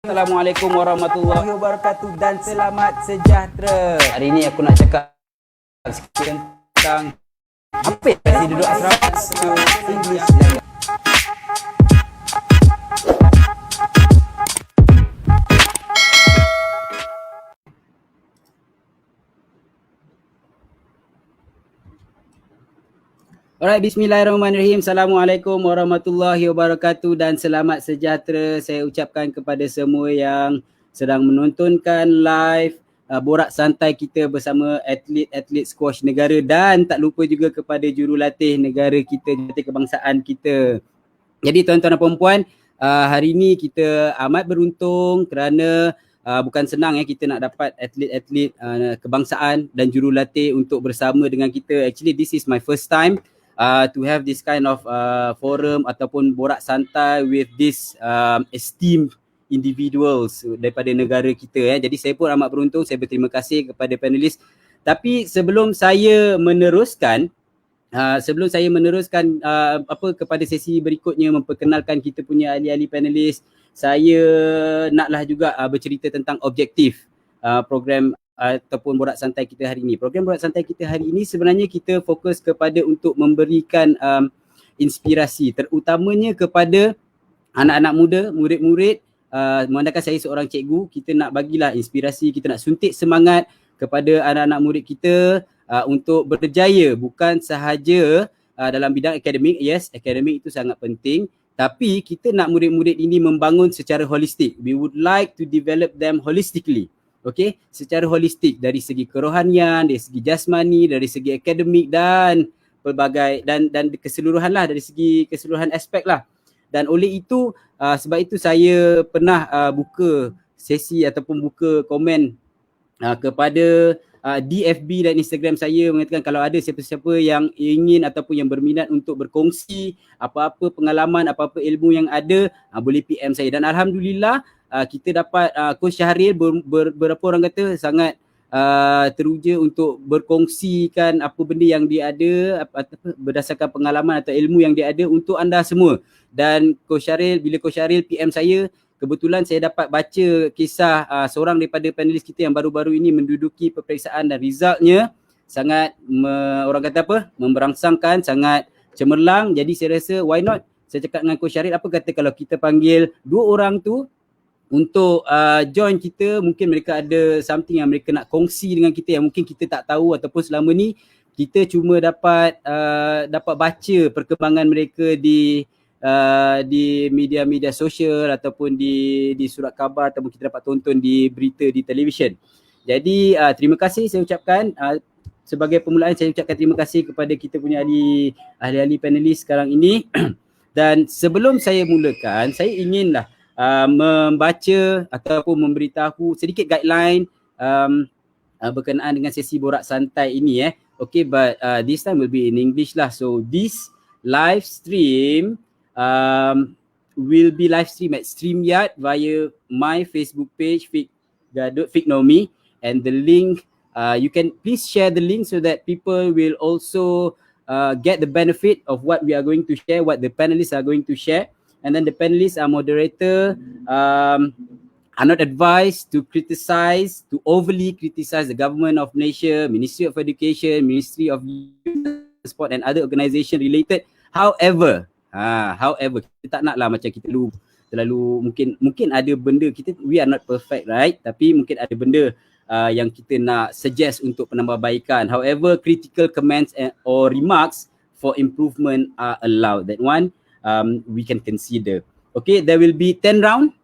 Assalamualaikum warahmatullahi wabarakatuh dan selamat sejahtera. Hari ini aku nak cakap sikit tentang apa yang kasi duduk asrama English. Alright, bismillahirrahmanirrahim. Assalamualaikum warahmatullahi wabarakatuh dan selamat sejahtera. Saya ucapkan kepada semua yang sedang menontonkan live Borak Santai kita bersama atlet-atlet squash negara, dan tak lupa juga kepada jurulatih negara kita, jurulatih kebangsaan kita. Jadi tuan-tuan dan puan-puan, hari ini kita amat beruntung kerana bukan senang kita nak dapat atlet-atlet kebangsaan dan jurulatih untuk bersama dengan kita. Actually this is my first time to have this kind of forum ataupun borak santai with this esteemed individuals daripada negara kita. Jadi saya pun amat beruntung, saya berterima kasih kepada panelis. Tapi sebelum saya meneruskan kepada sesi berikutnya, memperkenalkan kita punya ahli-ahli panelis, saya naklah juga bercerita tentang objektif program ataupun borak santai kita hari ini. Program borak santai kita hari ini sebenarnya kita fokus kepada untuk memberikan inspirasi terutamanya kepada anak-anak muda, murid-murid. Memandangkan saya seorang cikgu, kita nak bagilah inspirasi, kita nak suntik semangat kepada anak-anak murid kita untuk berjaya, bukan sahaja dalam bidang akademik. Yes, akademik itu sangat penting, tapi kita nak murid-murid ini membangun secara holistik. We would like to develop them holistically. Okay, secara holistik dari segi kerohanian, dari segi jasmani, dari segi akademik dan pelbagai dan keseluruhan lah, dari segi keseluruhan aspek lah. Dan oleh itu sebab itu saya pernah buka sesi ataupun buka komen kepada DFB dan Instagram saya, mengatakan kalau ada siapa-siapa yang ingin ataupun yang berminat untuk berkongsi apa-apa pengalaman, apa-apa ilmu yang ada, boleh PM saya. Dan alhamdulillah kita dapat Coach Shahril berapa orang kata sangat teruja untuk berkongsikan apa benda yang dia ada berdasarkan pengalaman atau ilmu yang dia ada untuk anda semua. Dan Coach Shahril, bila Coach Shahril PM saya, kebetulan saya dapat baca kisah seorang daripada panelis kita yang baru-baru ini menduduki peperiksaan dan resultnya sangat orang kata apa, memberangsangkan, sangat cemerlang. Jadi saya rasa why not, saya cakap dengan Coach Shahril, apa kata kalau kita panggil dua orang tu untuk join kita. Mungkin mereka ada something yang mereka nak kongsi dengan kita yang mungkin kita tak tahu, ataupun selama ni kita cuma dapat baca perkembangan mereka di media-media sosial ataupun di surat khabar, ataupun kita dapat tonton di berita di televisyen. Jadi terima kasih saya ucapkan. Sebagai permulaan saya ucapkan terima kasih kepada kita punya ahli-ahli panelis sekarang ini. Dan sebelum saya mulakan, saya inginlah membaca ataupun memberitahu sedikit guideline berkenaan dengan sesi borak santai ini. Okay, but this time will be in English lah. So this live stream will be live stream at StreamYard via my Facebook page, Fiknomi, and the link you can please share the link so that people will also get the benefit of what we are going to share, what the panelists are going to share. And then the panelists are moderator are not advised to overly criticize the government of Malaysia, Ministry of Education, Ministry of Sport and other organisation related. However, kita tak naklah macam kita terlalu mungkin ada benda we are not perfect, right? Tapi mungkin ada benda yang kita nak suggest untuk penambahbaikan. However, critical comments or remarks for improvement are allowed. That one we can consider. Okay, there will be 10 round.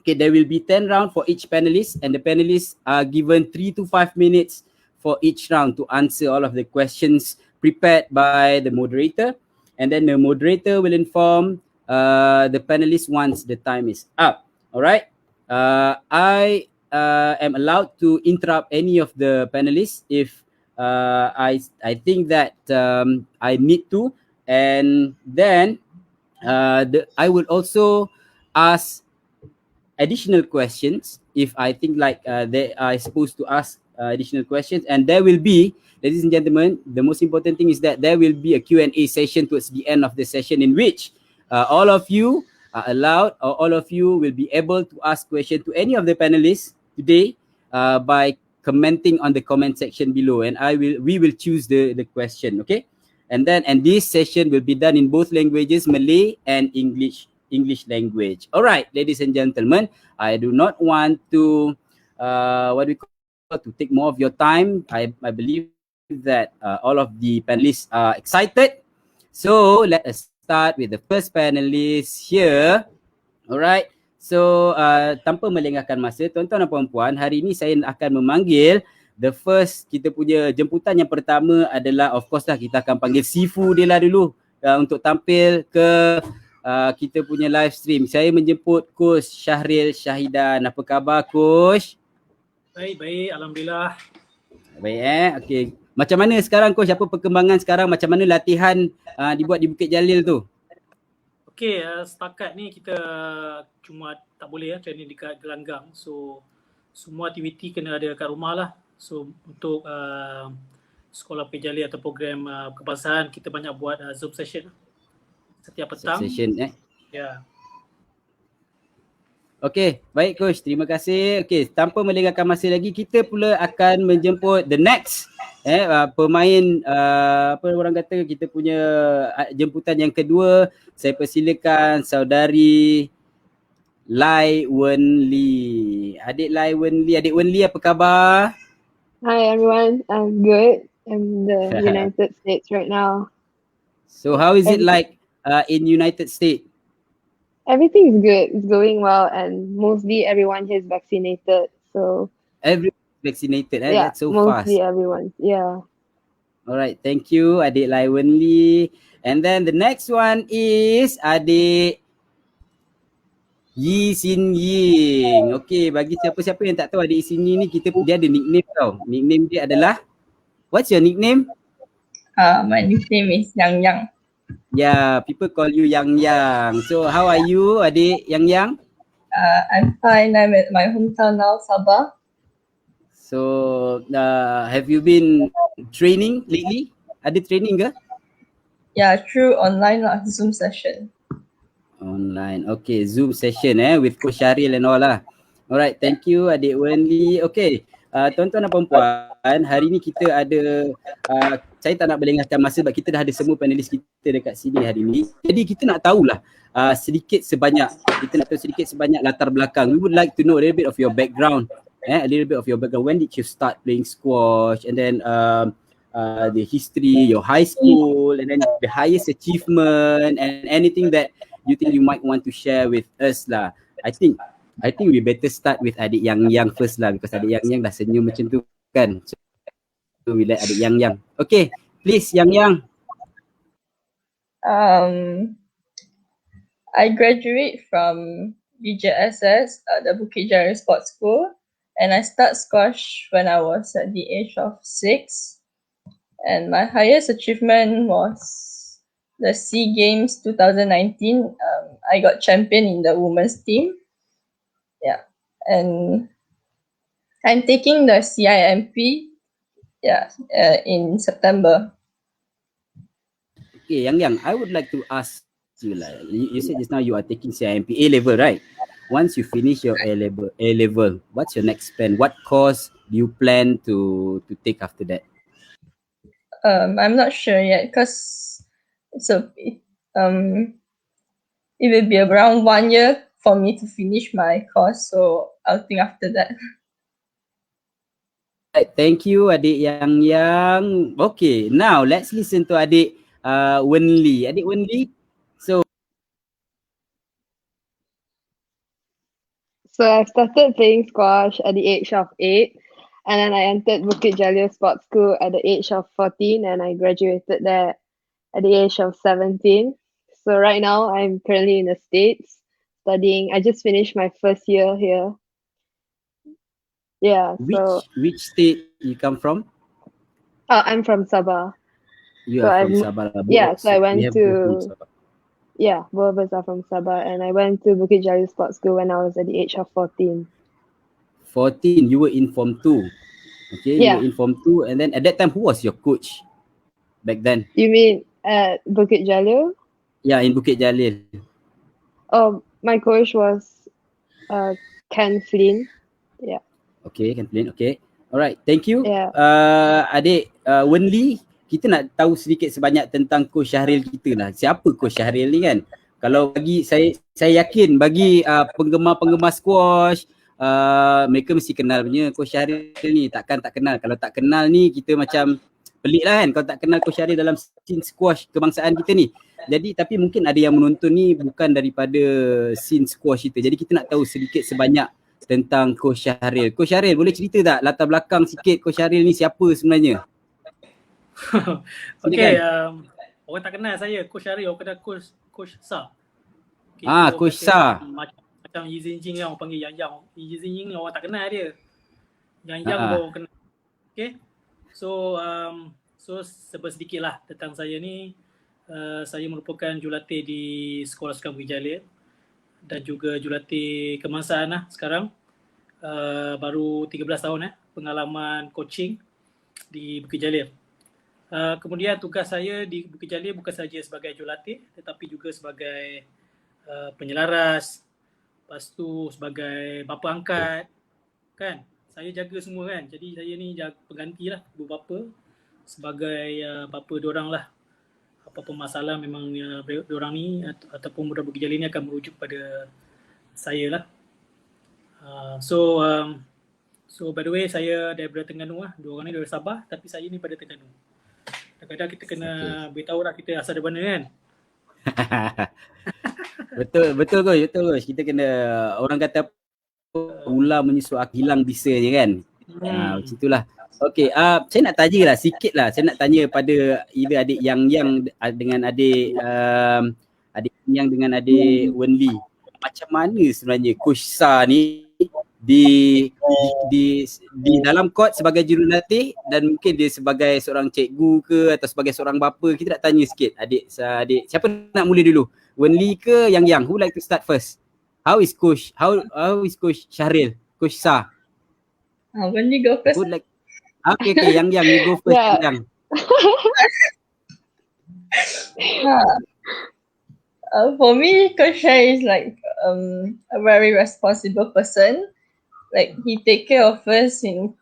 Okay, there will be 10 round for each panelist, and the panelists are given 3 to 5 minutes for each round to answer all of the questions prepared by the moderator. And then the moderator will inform the panelists once the time is up. All right. I am allowed to interrupt any of the panelists if I think that I need to, and then I will also ask additional questions if I think like they are supposed to ask additional questions. And there will be, ladies and gentlemen, the most important thing is that there will be a Q&A session towards the end of the session in which all of you are allowed, or all of you will be able to ask questions to any of the panelists today by commenting on the comment section below, and we will choose the question, okay? And this session will be done in both languages, Malay and English language. All right, ladies and gentlemen, I do not want to to take more of your time. I believe that all of the panelists are excited. So let us start with the first panelist here. Alright. So tanpa melengahkan masa, tuan-tuan dan puan-puan, hari ini saya akan memanggil the first, kita punya jemputan yang pertama adalah, of course lah, kita akan panggil Sifu dia lah dulu untuk tampil ke kita punya live stream. Saya menjemput Coach Shahril Shahidan. Apa khabar, Coach? Baik, alhamdulillah. Baik okey. Macam mana sekarang, Coach? Apa perkembangan sekarang? Macam mana latihan dibuat di Bukit Jalil tu? Okey, setakat ni kita cuma tak boleh training dekat gelanggang. So semua aktiviti kena ada kat rumah lah. So untuk Sekolah Bukit Jalil atau program Kebangsaan, kita banyak buat Zoom session setiap petang. Zoom session Ya. Okey, baik Coach. Terima kasih. Okey, tanpa melengahkan masa lagi, kita pula akan menjemput the next pemain, apa orang kata, kita punya jemputan yang kedua. Saya persilakan saudari Lai Wen Li. Adik Lai Wen Li. Adik Wen Li, apa khabar? Hi everyone, I'm good. I'm in the United States right now. So how is it like in United States? Everything is good. It's going well, and mostly everyone here is vaccinated. So everyone vaccinated, yeah, that's so mostly fast. everyone. Yeah. Alright, thank you, Adik Lai Wen Li. And then the next one is Adik Yee Xin Ying. Okay, bagi siapa-siapa yang tak tahu Adik Yee Xin Ying ni, dia ada nickname tau. Nickname dia adalah, what's your nickname? My nickname is Yang Yang. Yeah, people call you Yang Yang. So how are you, Adik Yang Yang? I'm fine. I'm at my hometown now, Sabah. So have you been training lately? Ada training ke? Yeah, through online lah, Zoom session. Online. Okay, Zoom session with Coach Shahril and all lah. Alright, thank you Adik Wen Li. Okay, tuan-tuan dan puan-puan, hari ni kita ada, saya tak nak berlengahkan masa sebab kita dah ada semua panelis kita dekat sini hari ni. Jadi kita nak tahulah sedikit sebanyak latar belakang. We would like to know a little bit of your background. A little bit of your background. When did you start playing squash? And then the history, your high school, and then the highest achievement, and anything that you think you might want to share with us lah. I think we better start with Adik Yang Yang first lah, because Adik Yang Yang dah senyum macam tu kan. So we let Adik Yang Yang. Okay, please Yang Yang. I graduate from BJSS, the Bukit Jalil Sports School, and I start squash when I was at the age of 6. And my highest achievement was the SEA Games 2019. I got champion in the women's team. Yeah, and I'm taking the CIMP in September. Okay, Yang Yang, I would like to ask you lah. You said just now you are taking CIMP A level, right? Once you finish your A level, what's your next plan? What course do you plan to take after that? I'm not sure yet, because it will be around 1 year for me to finish my course, so I'll think after that. Right, thank you Adik Yang Yang. Okay, now let's listen to Adik Wen Li. Adik Wen Li, so I started playing squash at the age of 8, and then I entered Bukit Jalil Sports School at the age of 14, and I graduated there at the age of 17. So right now I'm currently in the States studying. I just finished my first year here. Yeah. Which state you come from? I'm from Sabah. You are from Sabah. Yeah, so I went to, both of us are from Sabah, and I went to Bukit Jalil Sports School when I was at the age of 14. 14, you were in Form 2. Okay, you were in Form 2, and then at that time, who was your coach back then? You mean at Bukit Jalil? Yeah, in Bukit Jalil. My coach was Ken Flynn. Yeah. Okay, Kathleen. Okay. Alright, thank you. Yeah. Adik Wen Li, kita nak tahu sedikit sebanyak tentang Coach Shahril kita lah. Siapa Coach Shahril ni kan? Kalau bagi saya yakin bagi penggemar-penggemar squash, mereka mesti kenal punya Coach Shahril ni. Takkan tak kenal. Kalau tak kenal ni kita macam pelik lah kan kalau tak kenal Coach Shahril dalam scene squash kebangsaan kita ni. Jadi tapi mungkin ada yang menonton ni bukan daripada scene squash kita. Jadi kita nak tahu sedikit sebanyak tentang Coach Shahril. Coach Shahril boleh cerita tak latar belakang sikit Coach Shahril ni siapa sebenarnya? Okay, orang tak kenal saya Coach Shahril, orang kenal Coach Sa. Okay, Coach Sa. Macam Yee Xin Ying orang panggil Yang. Yee Xin Ying orang tak kenal dia. Yang baru orang kenal. Okay. So sedikit lah tentang saya ni. Saya merupakan jurulatih di Sekolah Sukan Bukit Jalil dan juga jurulatih Kebangsaan lah sekarang. Baru 13 tahun pengalaman coaching di Bukit Jalil. Kemudian tugas saya di Bukit Jalil bukan sahaja sebagai jurulatih tetapi juga sebagai penyelaras, lepas tu sebagai bapa angkat kan. Saya jaga semua kan. Jadi saya ni pengganti lah ibu bapa sebagai bapa diorang lah. Apa-apa masalah memang diorang ni ataupun budak Bukit Jalil ni akan merujuk pada saya lah. So by the way saya daripada Terengganu lah. Dua orang ni dari Sabah tapi saya ni pada Terengganu. Kadang-kadang kita kena beritahu lah kita asal dari mana kan. betul coach. Kita kena orang kata ular menyusul hilang bisanya kan. Macam itulah. Okay, saya nak tanya lah sikit lah. Saya nak tanya pada either adik Yang dengan adik adik Yang dengan adik Wen Li. Macam mana sebenarnya Coach Sa ni di dalam court sebagai jurulatih dan mungkin dia sebagai seorang cikgu ke atau sebagai seorang bapa. Kita nak tanya sikit adik siapa nak mula dulu? Wen Li ke Yang? Who like to start first? How is Coach Shahril? Coach Sa. Wen Li go first. Okay, Yang you go first. Yeah. Yang. For me, Coach Shai is like a very responsible person. Like he take care of us in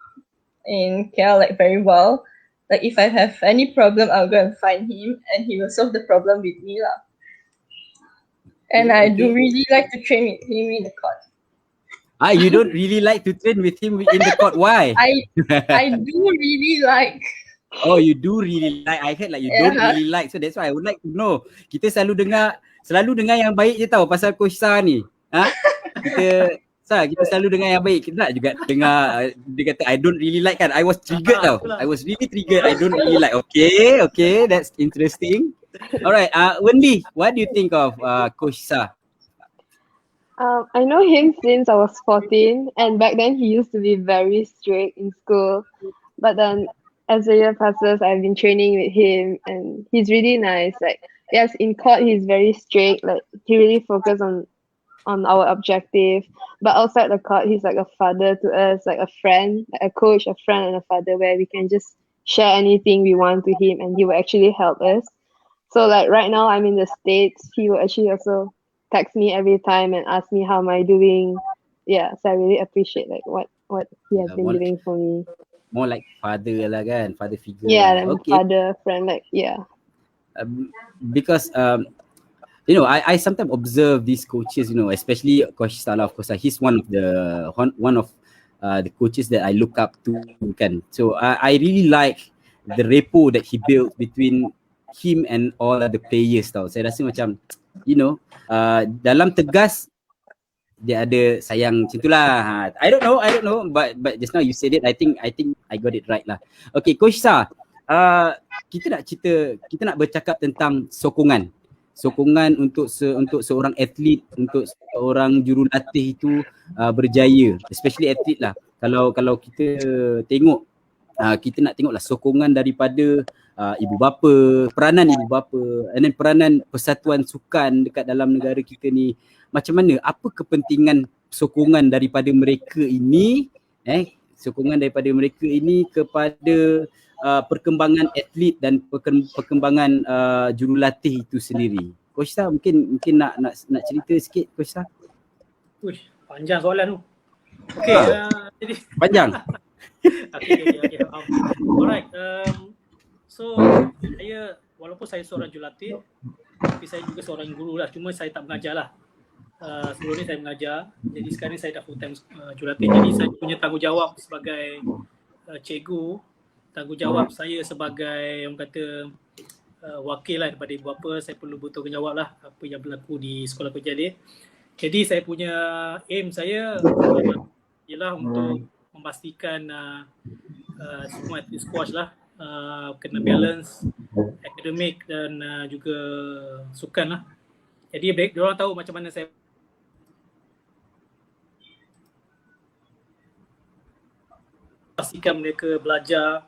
KL like very well. Like if I have any problem, I'll go and find him, and he will solve the problem with me lah. And I do really like to train with him in the court. You don't really like to train with him in the court. Why? I do really like. Oh, you do really like. I heard like you don't really like. So that's why I would like to know. Kita selalu dengar yang baik je tau pasal Coach Sa ni. Kita selalu dengar yang baik. Kita nak juga dengar dia kata I don't really like kan. I was triggered tau. I was really triggered. I don't really like. Okay, that's interesting. Alright, Wen Li, what do you think of Coach Sa? I know him since I was 14, and back then he used to be very strict in school. But then as the year passes, I've been training with him, and he's really nice. Like, yes, in court he's very strict. Like, he really focuses on our objective. But outside the court, he's like a father to us, like a friend, like a coach, a friend, and a father, where we can just share anything we want to him, and he will actually help us. So like right now, I'm in the States. He will actually also text me every time and ask me how am I doing. Yeah, so I really appreciate like what he has been doing for me. More like father lah kan, father figure. Yeah, like father, friend, like yeah. Because I sometimes observe these coaches, especially Coach Salah, of course, he's one of the coaches that I look up to kan. So I really like the rapport that he built between him and all other players tau. Saya rasa macam dalam tegas dia ada sayang macam itulah. I don't know but just now you said it, I think I got it right lah. Okay, Coach Sa, kita nak bercakap tentang sokongan untuk seorang atlet, untuk seorang jurulatih itu berjaya, especially atlet lah. Kalau kita tengok kita nak tengoklah sokongan daripada ibu bapa, peranan ibu bapa, and then peranan persatuan sukan dekat dalam negara kita ni. Macam mana, apa kepentingan sokongan daripada mereka ini kepada perkembangan atlet dan perkembangan jurulatih itu sendiri. Coach Sah mungkin nak cerita sikit Coach Sah. Uish, panjang soalan tu. Okey, jadi Panjang. Okay. Alright. So saya, walaupun saya seorang jurulatih, tapi saya juga seorang guru lah. Cuma saya tak mengajar lah. Sebelum ni saya mengajar. Jadi sekarang ni saya dah full time jurulatih. Jadi saya punya tanggungjawab sebagai cikgu. Tanggungjawab saya sebagai orang kata wakil lah daripada ibu bapa. Saya perlu bertanggungjawab lah apa yang berlaku di Sekolah Bukit Jalil. Jadi saya punya aim saya ialah untuk memastikan semua atlet squash lah kena balance akademik dan juga sukan lah. Jadi diorang tahu macam mana saya pastikan mereka belajar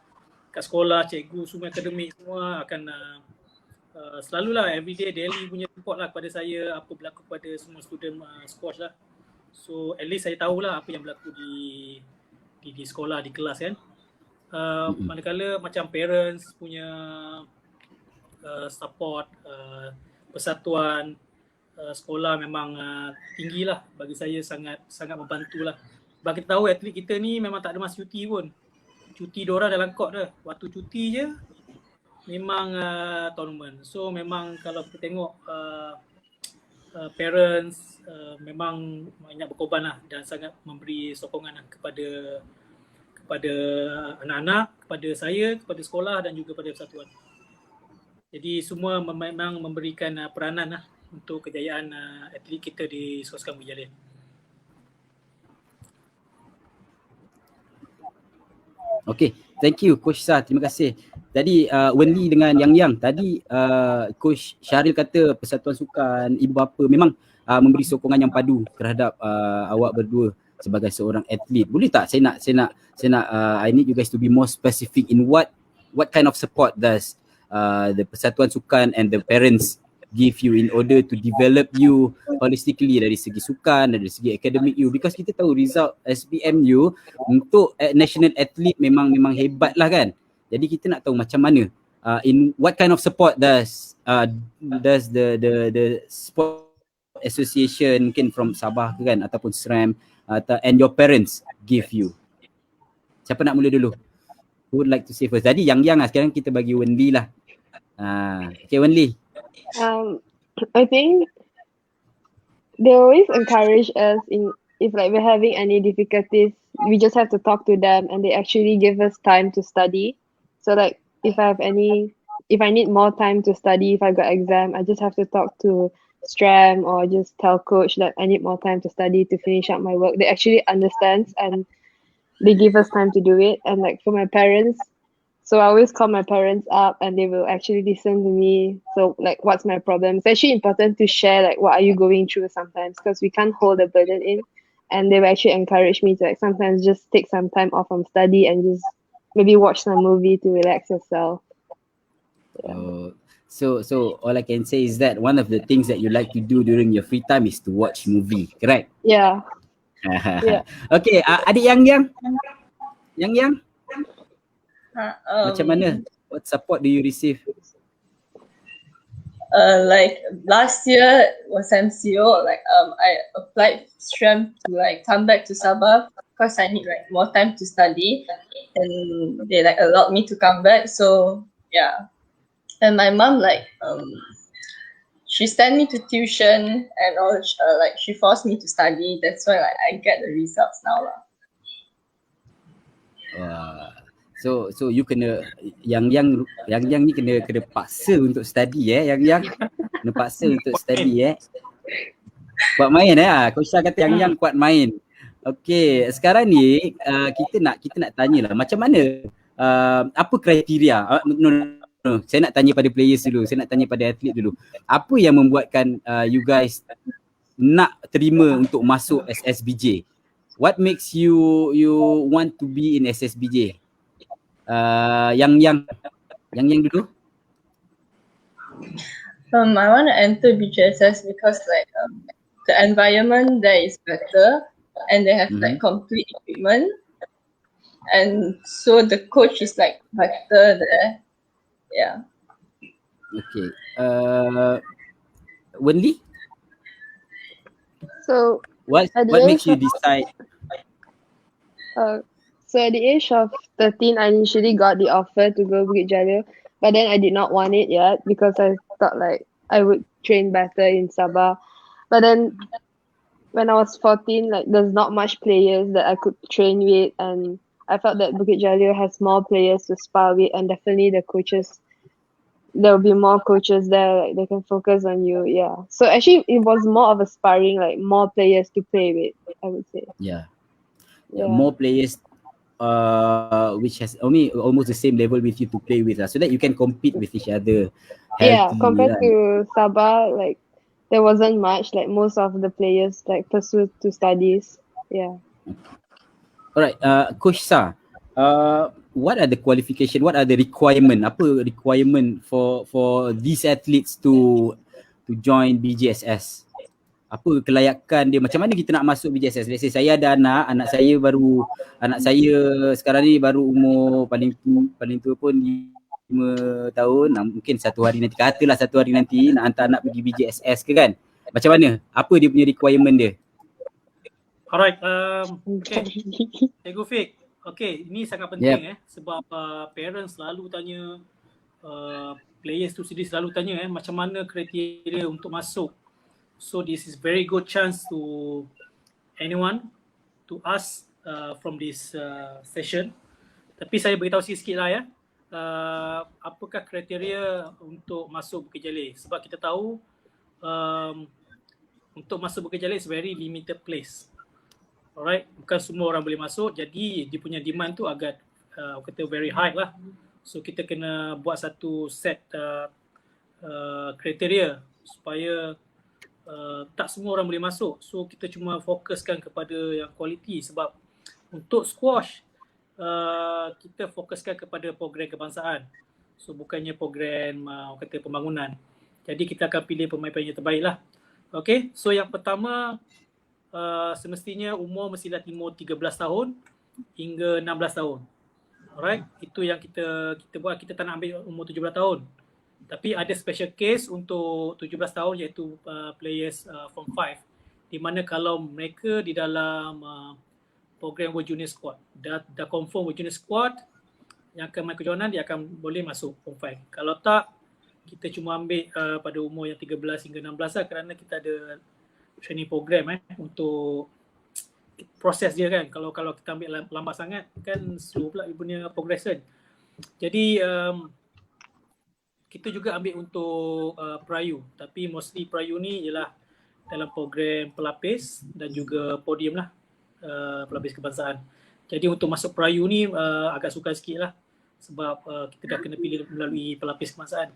kat sekolah, cikgu, semua akademik semua akan selalulah everyday daily punya report lah kepada saya apa berlaku pada semua student squash lah. So at least saya tahulah apa yang berlaku di sekolah, di kelas kan. Manakala macam parents punya support, persatuan sekolah memang tinggilah, bagi saya sangat membantulah. Sebab kita tahu atlet kita ni memang tak ada masa cuti pun. Cuti diorang dalam court dah. Waktu cuti je memang tournament. So memang kalau kita tengok parents memang banyak berkorban lah dan sangat memberi sokongan lah kepada anak-anak, kepada saya, kepada sekolah dan juga kepada persatuan. Jadi semua memang memberikan peranan lah untuk kejayaan atlet kita di Sekolah Sukan Bukit Jalil. Okay, thank you Coach Sah, terima kasih. Tadi Wen Li dengan Yang tadi Coach Shahril kata Persatuan Sukan, ibu bapa memang memberi sokongan yang padu terhadap awak berdua sebagai seorang atlet. Boleh tak saya nak I need you guys to be more specific in what kind of support does the Persatuan Sukan and the parents give you in order to develop you holistically dari segi sukan, dari segi akademik you, because kita tahu result SPM you untuk national athlete memang hebat lah kan. Jadi kita nak tahu macam mana in what kind of support does the sport association mungkin from Sabah ke kan ataupun SRAM and your parents give you. Siapa nak mula dulu? Who would like to say first? Tadi Yang lah, sekarang kita bagi Wen Li lah. Okay, Wen Li. I think they always encourage us if like we're having any difficulties, we just have to talk to them and they actually give us time to study. So like if I need more time to study, if I got exam, I just have to talk to STRAM or just tell coach that I need more time to study to finish up my work. They actually understand and they give us time to do it. And like for my parents, so I always call my parents up and they will actually listen to me. So like what's my problem? It's actually important to share like what are you going through sometimes because we can't hold the burden in. And they will actually encourage me to like sometimes just take some time off from study and just maybe watch some movie to relax yourself. Yeah. So all I can say is that one of the things that you like to do during your free time is to watch movie, correct? Yeah. Yeah. Okay, adik Yang. Macam mana? What support do you receive? Like last year was MCO. Like I applied STREM to like come back to Sabah because I need like more time to study, and they like allowed me to come back. So yeah, and my mom like she sent me to tuition and all. Like she forced me to study. That's why like I get the results now lah. So you kena yang ni kena paksa untuk study yang kena paksa untuk study kuat main Coach Syah kata yang kuat main. Okay, sekarang ni kita nak tanyalah macam mana apa kriteria no, saya nak tanya pada players dulu, saya nak tanya pada atlet dulu. Apa yang membuatkan you guys nak terima untuk masuk SSBJ? What makes you want to be in SSBJ? Yang dulu. I want to enter BJSS because like the environment there is better and they have like complete equipment, and so the coach is like better there. Yeah. Okay. Wen Li? So What At the makes age you decide? so at the age of 13, I initially got the offer to go Bukit Jalil, but then I did not want it yet because I thought like I would train better in Sabah. But then when I was 14, like there's not much players that I could train with, and I felt that Bukit Jalil has more players to spar with, and definitely the coaches. There will be more coaches there, like they can focus on you. Yeah. So actually, it was more of a sparring, like more players to play with, I would say. Yeah. Yeah. More players which has almost the same level with you to play with so that you can compete with each other Yeah, healthy, compared right? to Sabah, like there wasn't much. Like most of the players like pursued to studies. Yeah. Alright, Coach Sa, what are the qualification, what are the requirement, apa requirement for these athletes to join BJSS? Apa kelayakan dia, macam mana kita nak masuk BJSS? Let's say saya ada anak saya sekarang ni baru umur paling tua pun 5 tahun, mungkin satu hari nanti nak hantar anak pergi BJSS ke kan? Macam mana? Apa dia punya requirement dia? Alright, okay. Cikgu Fik, okay, ini sangat penting sebab parents selalu tanya, players tu sendiri selalu tanya macam mana kriteria untuk masuk. So this is very good chance to anyone to ask from this session. Tapi saya beritahu sikit lah apakah kriteria untuk masuk Bukit Jalil. Sebab kita tahu untuk masuk Bukit Jalil is very limited place. Alright, bukan semua orang boleh masuk, jadi dia punya demand tu agak kata very high lah. So kita kena buat satu set kriteria supaya tak semua orang boleh masuk. So kita cuma fokuskan kepada yang quality sebab untuk squash kita fokuskan kepada program kebangsaan. So bukannya program kata pembangunan. Jadi kita akan pilih pemain-pemain yang terbaik lah. Okay, so yang pertama semestinya umur mestilah timur 13 tahun hingga 16 tahun. Alright, itu yang kita buat. Kita tak nak ambil umur 17 tahun. Tapi ada special case untuk 17 tahun iaitu players from 5. Di mana kalau mereka di dalam program World Junior Squad, dah confirm World Junior Squad yang akan main kejohanan, dia akan boleh masuk form 5. Kalau tak, kita cuma ambil pada umur yang 13 hingga 16 lah kerana kita ada training program untuk proses dia kan. Kalau kita ambil lambat sangat kan slow pula dia punya progression. Jadi kita juga ambil untuk Perayu, tapi mostly Perayu ni ialah dalam program pelapis dan juga podium lah, pelapis kebangsaan. Jadi untuk masuk Perayu ni agak sukar sikit lah sebab kita dah kena pilih melalui pelapis kebangsaan.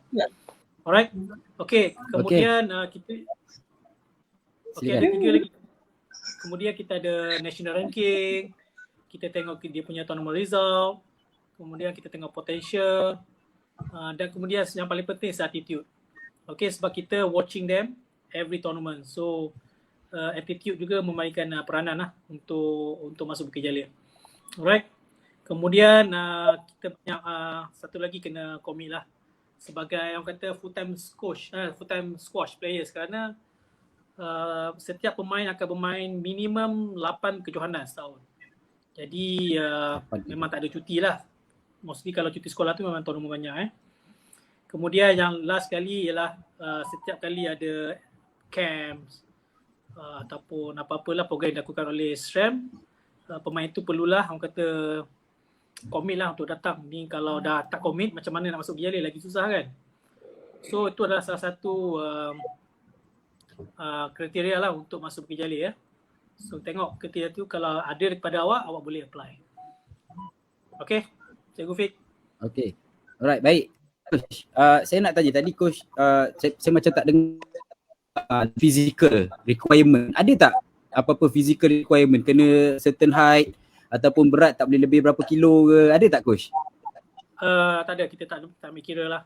Alright, okay. Kemudian kita ada 3 lagi. Kemudian kita ada national ranking, kita tengok dia punya tournament result, kemudian kita tengok potential, dan kemudian yang paling penting is attitude. Okay, sebab kita watching them every tournament. So attitude juga memainkan peranan lah untuk masuk Bukit Jalil. Alright. Kemudian kita punya satu lagi kena commit lah sebagai orang kata full time squash players kerana setiap pemain akan bermain minimum 8 kejohanan setahun. Jadi memang tak ada cuti lah. Mostly kalau cuti sekolah tu memang tournament banyak Kemudian yang last kali ialah setiap kali ada camps ataupun apa-apalah program yang dilakukan oleh SRAM, pemain tu perlulah orang kata commit lah untuk datang. Ni kalau dah tak commit macam mana nak masuk Jalil, lagi susah kan. So itu adalah salah satu kriteria lah untuk masuk Bukit Jalil So tengok kriteria tu, kalau ada daripada awak boleh apply. Okay, Cikgu Fik. Okay, alright, baik. Coach, saya nak tanya tadi Coach, saya macam tak dengar physical requirement. Ada tak apa-apa physical requirement? Kena certain height ataupun berat tak boleh lebih berapa kilo ke? Ada tak Coach? Tak ada, kita tak ambil kira lah.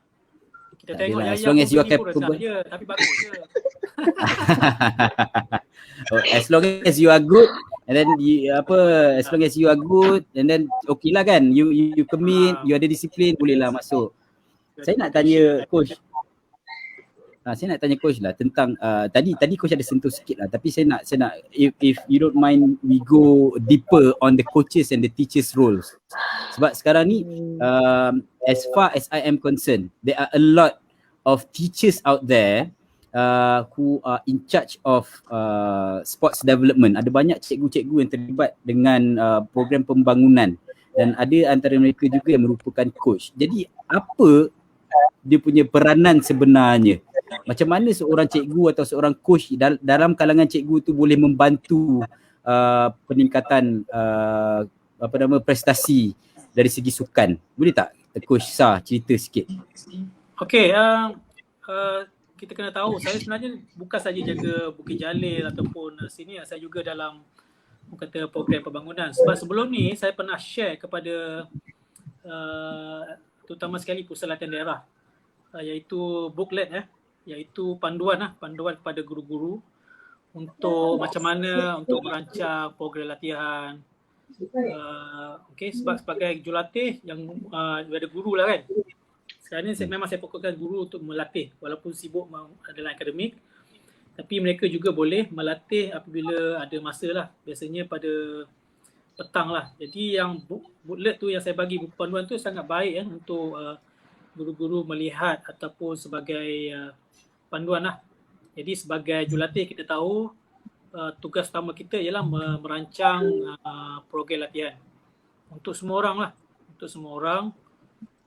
Kita tak tengok as long as you are capable je, tapi bagus je. As long as you are good and then as long as you are good and then okay lah kan, you commit, you ada disiplin, boleh lah masuk. Saya nak tanya Coach, Saya nak tanya coach lah tentang tadi coach ada sentuh sikit lah, tapi saya nak if you don't mind we go deeper on the coaches and the teachers roles. Sebab sekarang ni as far as I am concerned, there are a lot of teachers out there who are in charge of sports development. Ada banyak cikgu-cikgu yang terlibat dengan program pembangunan, dan ada antara mereka juga yang merupakan coach. Jadi apa dia punya peranan sebenarnya? Macam mana seorang cikgu atau seorang coach dalam kalangan cikgu tu boleh membantu peningkatan prestasi dari segi sukan? Boleh tak Coach Shah cerita sikit? Okey, kita kena tahu saya sebenarnya bukan saja jaga Bukit Jalil ataupun sini, saya juga dalam kata program pembangunan. Sebab sebelum ni saya pernah share kepada terutama sekali pusat latihan daerah, iaitu booklet iaitu panduan kepada guru-guru untuk macam mana untuk merancang program latihan. Sebab sebagai jurulatih yang ada guru lah kan. Sekarang ni memang saya fokuskan guru untuk melatih, walaupun sibuk dalam akademik, tapi mereka juga boleh melatih apabila ada masa lah, biasanya pada petang lah. Jadi yang booklet tu yang saya bagi, buku panduan tu sangat baik untuk guru-guru melihat ataupun sebagai panduan lah. Jadi sebagai jurulatih kita tahu tugas utama kita ialah merancang program latihan untuk semua orang lah, untuk semua orang,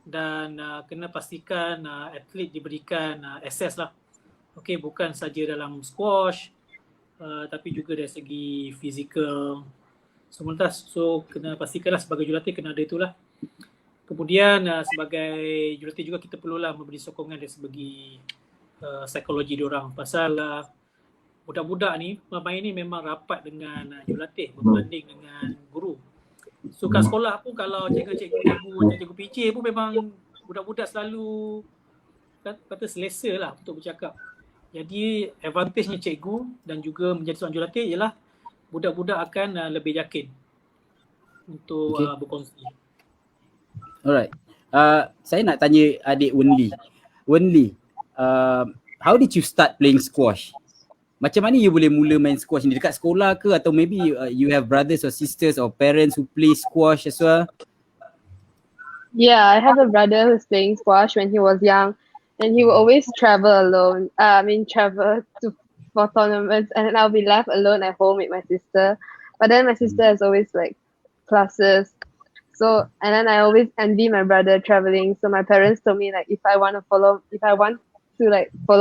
dan kena pastikan atlet diberikan akses lah. Bukan saja dalam squash tapi juga dari segi fizikal semua. So kena pastikanlah sebagai jurulatih kena ada itulah. Kemudian sebagai jurulatih juga kita perlulah memberi sokongan dari segi psikologi diorang, pasal budak-budak ni main ni memang rapat dengan jurulatih berbanding dengan guru. So kat sekolah pun kalau cikgu PJ pun memang budak-budak selalu kata selesa lah untuk bercakap. Jadi advantage-nya cikgu dan juga menjadi seorang jurulatih ialah budak-budak akan lebih yakin untuk berkongsi. Alright. Saya nak tanya adik Wen Li. Wen Li, how did you start playing squash? Macam mana you boleh mula main squash ni? Dekat sekolah ke, atau maybe you have brothers or sisters or parents who play squash as well? Yeah, I have a brother who's playing squash when he was young, and he will always travel alone. Travel for tournaments, and then I'll be left alone at home with my sister. But then my sister has always like classes, so and then I always envy my brother traveling. So my parents told me like if I want to follow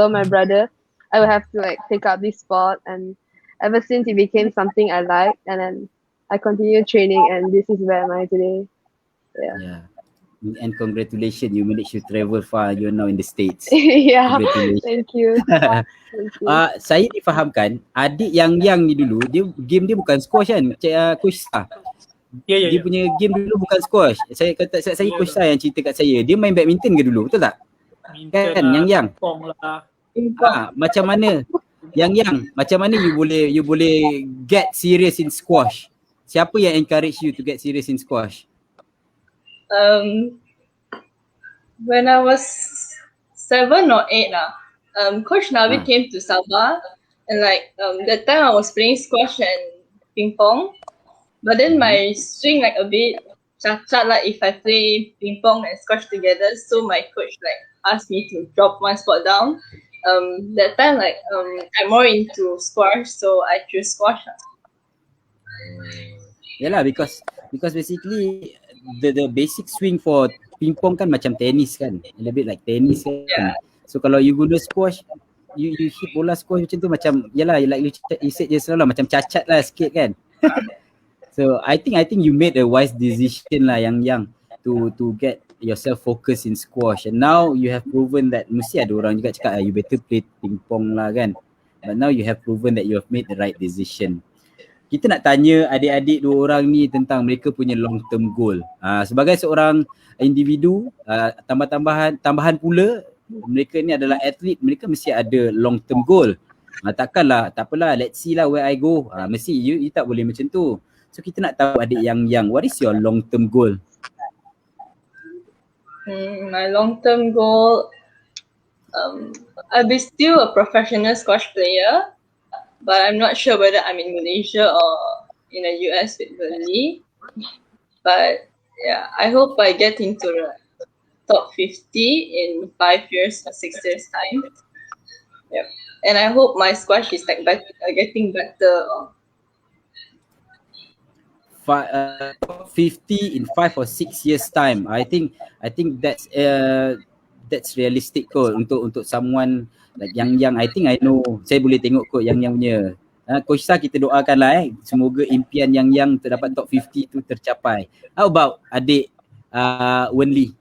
my brother, I would have to like take up this sport, and ever since it became something I like, and then I continued training, and this is where am I today. Yeah. And congratulations, you managed to travel far. You're now in the States. Yeah, thank you. Saya difahamkan adik yang ni dulu game dia bukan squash kan, Coach Shah. Dia punya game dulu bukan squash. Saya Coach Shah yang cerita kat saya, dia main badminton ke dulu, betul tak? Kan yang macam mana macam mana you boleh get serious in squash? Siapa yang encourage you to get serious in squash? When I was 7 or 8 Coach Navi came to Sabah, and that time I was playing squash and ping pong, but then my swing like a bit cacat like if I play ping pong and squash together, so my coach asked me to drop one spot down. That time I'm more into squash, so I choose squash. Yalah, because basically the basic swing for ping pong kan macam tenis kan, a little bit like tenis kan. Yeah. So kalau you guna squash, you hit bola squash macam tu, macam yalah, like you said just now lah, macam cacat lah sikit kan. So I think you made a wise decision lah yang to get yourself focused in squash, and now you have proven that. Mesti ada orang juga cakap you better play ping pong lah kan, but now you have proven that you have made the right decision. Kita nak tanya adik-adik dua orang ni tentang mereka punya long term goal. Sebagai seorang individu, tambahan pula, mereka ni adalah atlet, mereka mesti ada long term goal. Takkanlah, tak apalah, let's see lah where I go. Mesti you tak boleh macam tu. So kita nak tahu adik yang what is your long term goal? My long term goal, I'll be still a professional squash player, but I'm not sure whether I'm in Malaysia or in the US with Wen Li. But yeah, I hope I get into the top 50 in 5 years or 6 years time. Yep. And I hope my squash is like getting better. Top 50 in 5 or 6 years time. I think that's realistic kot untuk someone like Yang. I think I know, saya boleh tengok kot Yang punya. Coach Sa, kita doakanlah semoga impian Yang terdapat top 50 tu tercapai. How about adik Wen Li?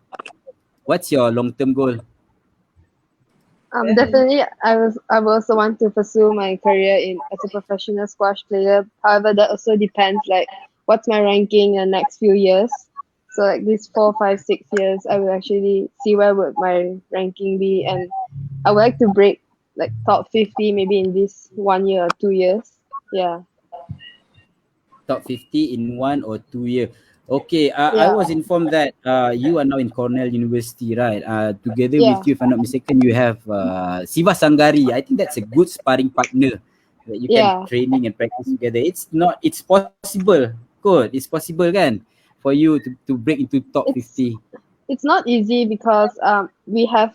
What's your long term goal? Definitely, I will also want to pursue my career as a professional squash player. However, that also depends like what's my ranking in the next few years. So like these 4, 5, 6 years, I will actually see where would my ranking be, and I would like to break like top 50 maybe in this 1 year or 2 years. Yeah. Top 50 in 1 or 2 years. Okay, I was informed that you are now in Cornwell University, right? Together with you, if I'm not mistaken, you have Siva Sanggari. I think that's a good sparring partner that you can training and practice together. It's possible, good. It's possible kan for you to break into top 50. It's not easy because we have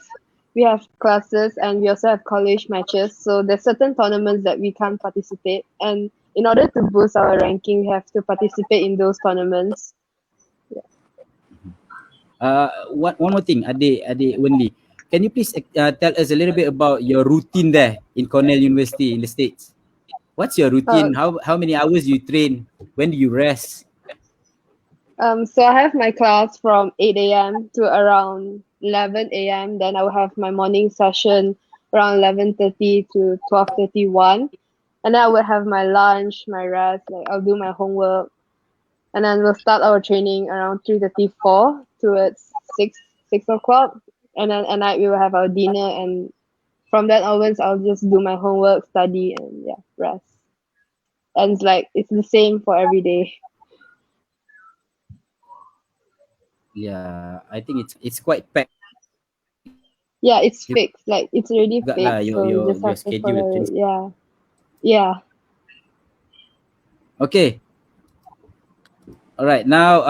classes and we also have college matches. So there's certain tournaments that we can't participate, and in order to boost our ranking, we have to participate in those tournaments. One more thing, adik Wen Li, can you please tell us a little bit about your routine there in Cornell University in the States? What's your routine? How many hours you train? When do you rest? So I have my class from 8 a.m. to around 11 a.m. Then I will have my morning session around 11:30 to 12:31, and then I will have my lunch, my rest. Like I'll do my homework, and then we'll start our training around 3:34 towards 6 o'clock, and then at night we will have our dinner, and from that onwards I'll just do my homework, study, and rest. And it's the same for every day. Yeah, I think it's quite packed. Yeah, it's fixed. Like it's already fixed. Lah, so you just have to schedule. follow it. Yeah. Okay. Alright, now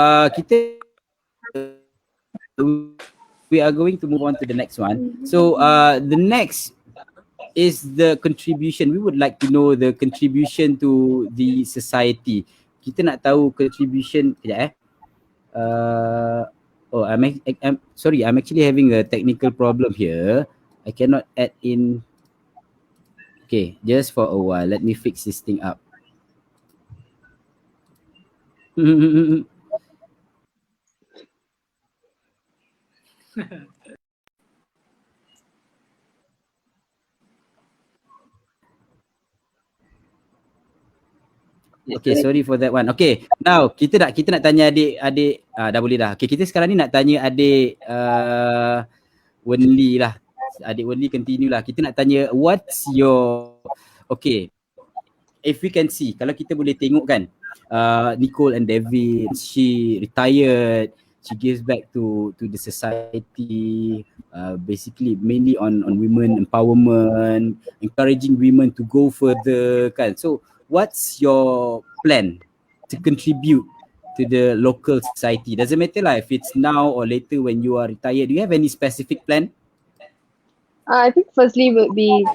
we are going to move on to the next one. So the next is the contribution. We would like to know the contribution to the society. Kita nak tahu contribution. I'm sorry, I'm actually having a technical problem here. I cannot add in. Okay, just for a while. Let me fix this thing up. Okay, sorry for that one. Okay, now kita nak tanya adik dah boleh dah. Okay, kita sekarang ni nak tanya adik Wen Li lah. Adik Wen Li continue lah. Kita nak tanya what's your, okay, if we can see, kalau kita boleh tengok kan, Nicole and David, she retired, she gives back to the society, basically mainly on women empowerment, encouraging women to go further kan. So what's your plan to contribute to the local society? Doesn't matter lah if it's now or later when you are retired. Do you have any specific plan? I think firstly would be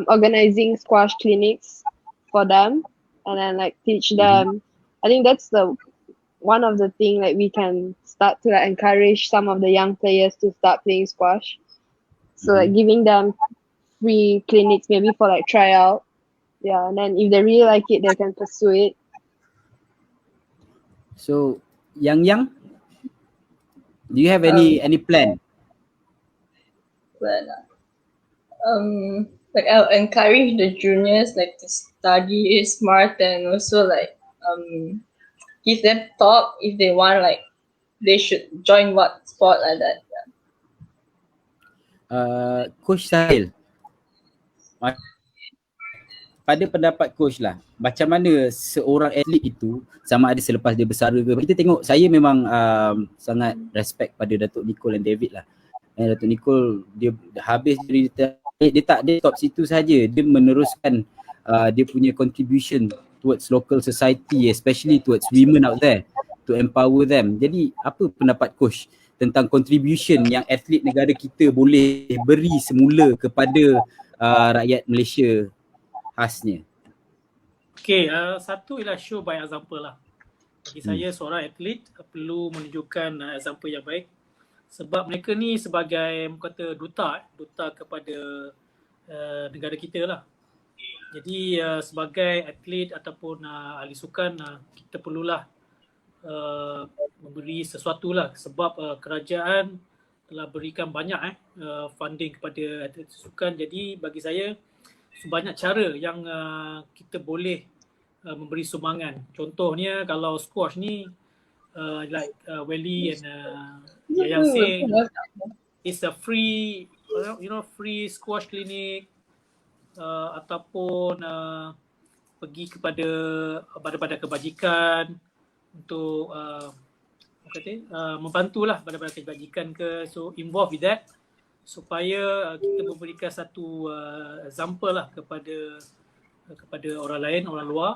organizing squash clinics for them, and then teach them. I think that's the one of the thing we can start to encourage some of the young players to start playing squash. So giving them free clinics maybe for tryout. Yeah, and then if they really like it, they can pursue it. So Yang, do you have any plan? Well, I'll encourage the juniors to study smart, and also give them thought if they want they should join what sport like that. Coach Shahril, pada pendapat coach lah, macam mana seorang atlet itu sama ada selepas dia bersara ke? Kita tengok, saya memang sangat respect pada Datuk Nicole dan David lah. Datuk Nicole dia habis dia stop situ saja, dia meneruskan dia punya contribution towards local society, especially towards women out there, to empower them. Jadi apa pendapat coach tentang contribution yang atlet negara kita boleh beri semula kepada rakyat Malaysia khasnya? Okay, satu ialah show by example lah. Bagi saya seorang atlet perlu menunjukkan example yang baik, sebab mereka ni sebagai kata duta kepada negara kita lah. Jadi sebagai atlet ataupun ahli sukan, kita perlulah memberi sesuatu lah, sebab kerajaan telah berikan banyak funding kepada atlet sukan. Jadi bagi saya banyak cara yang kita boleh memberi sumbangan. Contohnya kalau squash ni like Wen Li and yang say it's a free free squash clinic, ataupun pergi kepada daripada kebajikan untuk membantulah daripada kebajikan ke, so involve with that supaya kita memberikan satu example lah kepada orang lain, orang luar,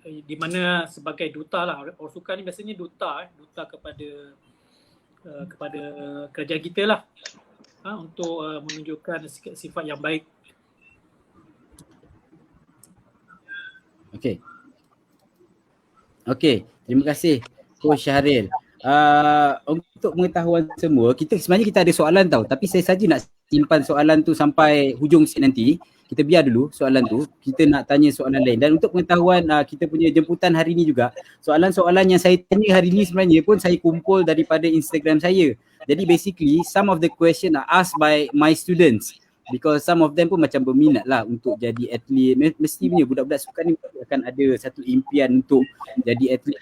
di mana sebagai duta lah, orang sukan ni biasanya duta kepada kerajaan kita lah, untuk menunjukkan sifat yang baik. Okey, terima kasih Coach Shahril. Untuk pengetahuan semua, sebenarnya kita ada soalan tau, tapi saya saja nak simpan soalan tu sampai hujung set nanti. Kita biar dulu soalan tu, kita nak tanya soalan lain. Dan untuk pengetahuan kita punya jemputan hari ni juga, soalan-soalan yang saya tanya hari ni sebenarnya pun saya kumpul daripada Instagram saya. Jadi basically some of the question are asked by my students, because some of them pun macam berminat lah untuk jadi atlet. Mesti punya budak-budak sukan ni akan ada satu impian untuk jadi atlet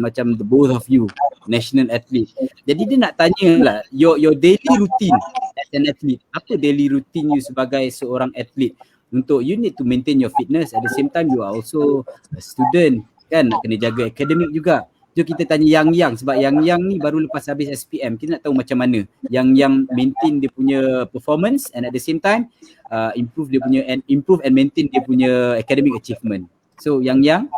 macam the both of you, national athlete. Jadi dia nak tanya lah, your daily routine as an athlete. Apa daily routine you sebagai seorang atlet? Untuk you need to maintain your fitness, at the same time you are also a student kan, nak kena jaga akademik juga. Jom kita tanya Yang, sebab Yang ni baru lepas habis SPM. Kita nak tahu macam mana Yang maintain dia punya performance and at the same time improve and maintain dia punya academic achievement. So Yang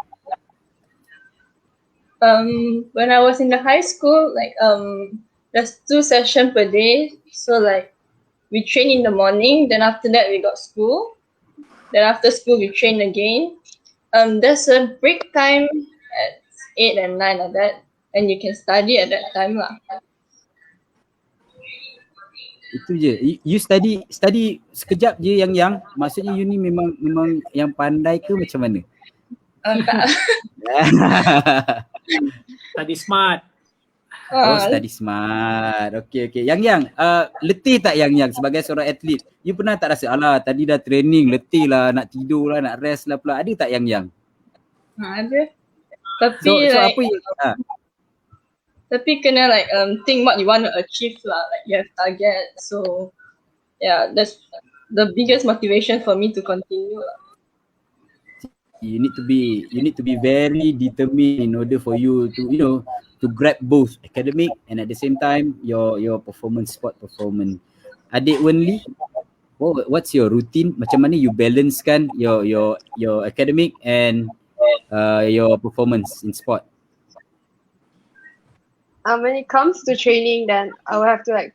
when I was in the high school, like there's 2 sessions per day, so like we train in the morning, then after that we got school, then after school we train again. There's a break time at 8 and 9 like that, and you can study at that time lah. Itu je. You study sekejap je Yang. Maksudnya you ni memang yang pandai ke macam mana? Study smart. Study smart. Okay. Yang letih tak Yang sebagai seorang atlet? You pernah tak rasa alah tadi dah training letih lah, nak tidur lah, nak rest lah pula. Ada tak Yang? Ada. Tapi So like, apa you tapi kena like think what you want to achieve lah. Like you have target. So yeah, that's the biggest motivation for me to continue lah. You need to be very determined in order for you to to grab both academic and at the same time your sport performance. Adik Wen Li, what's your routine? Macam mana you balancekan your academic and your performance in sport? When it comes to training, then I will have to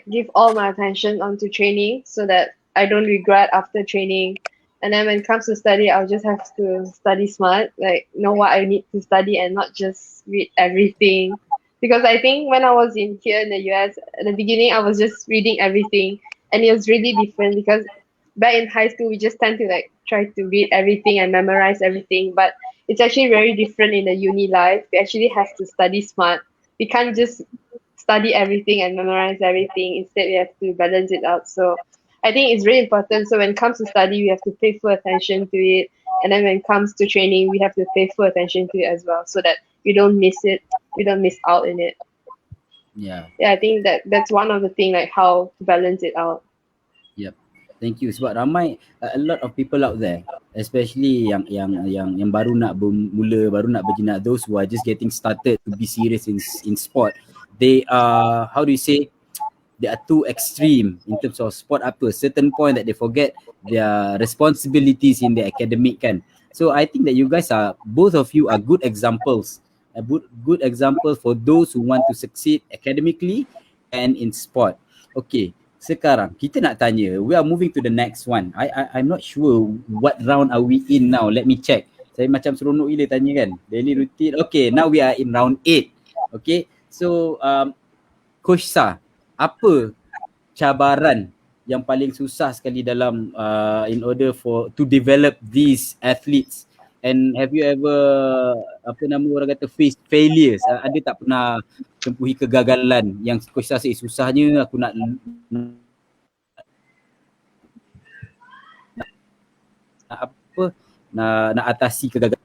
give all my attention onto training so that I don't regret after training. And then when it comes to study, I'll just have to study smart, like know what I need to study and not just read everything. Because I think when I was here in the US, at the beginning, I was just reading everything, and it was really different because back in high school, we just tend to try to read everything and memorize everything. But it's actually very different in the uni life. We actually have to study smart. We can't just study everything and memorize everything. Instead, we have to balance it out. So I think it's really important. So when it comes to study, we have to pay full attention to it. And then when it comes to training, we have to pay full attention to it as well, so that we don't miss it. We don't miss out in it. Yeah, I think that's one of the things, like how to balance it out. Yep. Thank you. Sebab ramai a lot of people out there, especially yang baru nak bermula, baru nak berjinak, those who are just getting started to be serious in sport. They are, how do you say, they are too extreme in terms of sport up to a certain point that they forget their responsibilities in the academic kan. So I think that you guys are, both of you are good examples, good examples for those who want to succeed academically and in sport. Okay, sekarang kita nak tanya, we are moving to the next one. I'm not sure what round are we in now. Let me check. Saya macam seronok gila tanya kan. Daily routine. Okay, now we are in round 8. Okay, so Coach Sa, apa cabaran yang paling susah sekali dalam in order to develop these athletes? And have you ever, apa nama orang kata, face failures? Ada tak pernah tempuhi kegagalan yang Coach Sa susahnya aku nak atasi kegagalan?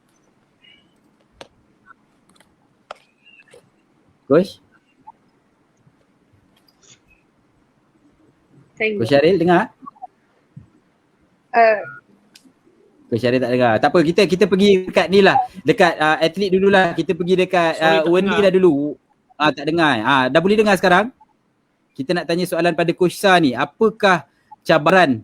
Coach? Coach Shahril dengar? Coach Shahril tak dengar. Tak apa, kita pergi dekat ni lah. Dekat atlet dululah. Kita pergi dekat Wen Li dah dulu. Tak dengar. Dah boleh dengar sekarang? Kita nak tanya soalan pada Coach Sa ni. Apakah cabaran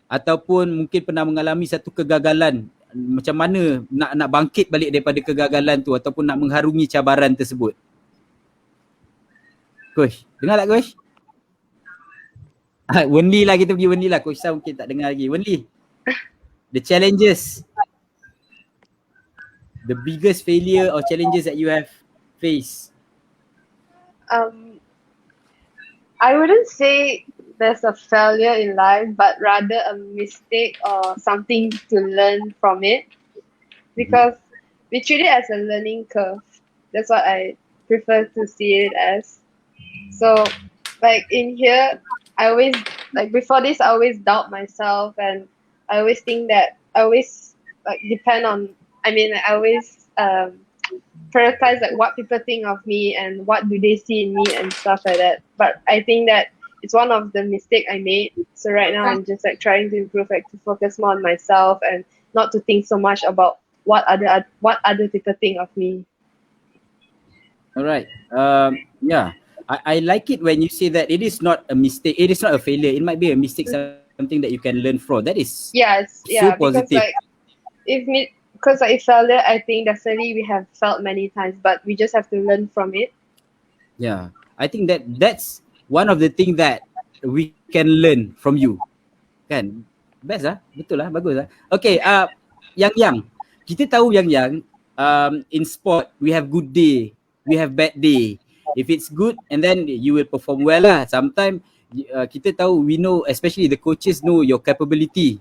ataupun mungkin pernah mengalami satu kegagalan? Macam mana nak bangkit balik daripada kegagalan tu ataupun nak mengharungi cabaran tersebut? Coach, dengar tak Coach? Wen Li lah, kita pergi Wen Li lah. Coach Sa mungkin tak dengar lagi. Wen Li, the challenges, the biggest failure or challenges that you have faced? I wouldn't say there's a failure in life, but rather a mistake or something to learn from it. Because we treat it as a learning curve. That's what I prefer to see it as. So, like in here, I always, like before this, I always doubt myself, and I always think that I always like depend on, I always prioritize like what people think of me and what do they see in me and stuff like that. But I think that it's one of the mistakes I made. So right now I'm just like trying to improve, like to focus more on myself and not to think so much about what other people think of me. Alright. Yeah. I like it when you say that it is not a mistake, it is not a failure, it might be a mistake, something that you can learn from. That is so positive. Because like failure, I think definitely we have felt many times, but we just have to learn from it. Yeah, I think that's one of the things that we can learn from you. Kan? Best lah, betul lah, bagus lah. Okay, Yang, kita tahu Yang, in sport, we have good day, we have bad day. If it's good, and then you will perform well lah. Sometimes kita tahu, we know, especially the coaches know your capability.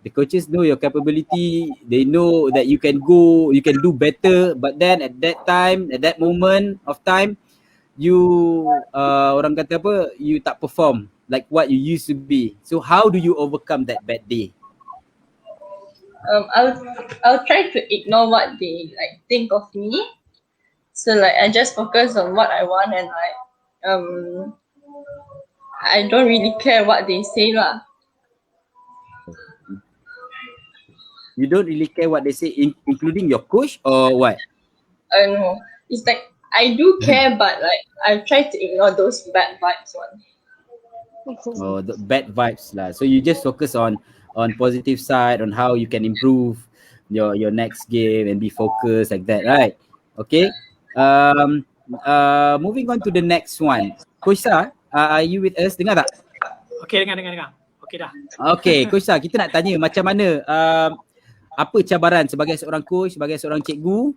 The coaches know your capability. They know that you can do better. But then at that time, at that moment of time, you orang kata apa? You tak perform like what you used to be. So how do you overcome that bad day? I'll try to ignore what they like think of me. So like I just focus on what I want, and like I don't really care what they say lah. You don't really care what they say, including your coach or what? No, it's like I do care, but like I try to ignore those bad vibes one. Oh, the bad vibes lah. So you just focus on positive side, on how you can improve your next game and be focused like that, right? Okay. Moving on to the next one. Coach Sa, are you with us? Dengar tak? Okay, dengar. Okay dah. Okay, Coach Sa, kita nak tanya macam mana, apa cabaran sebagai seorang coach, sebagai seorang cikgu,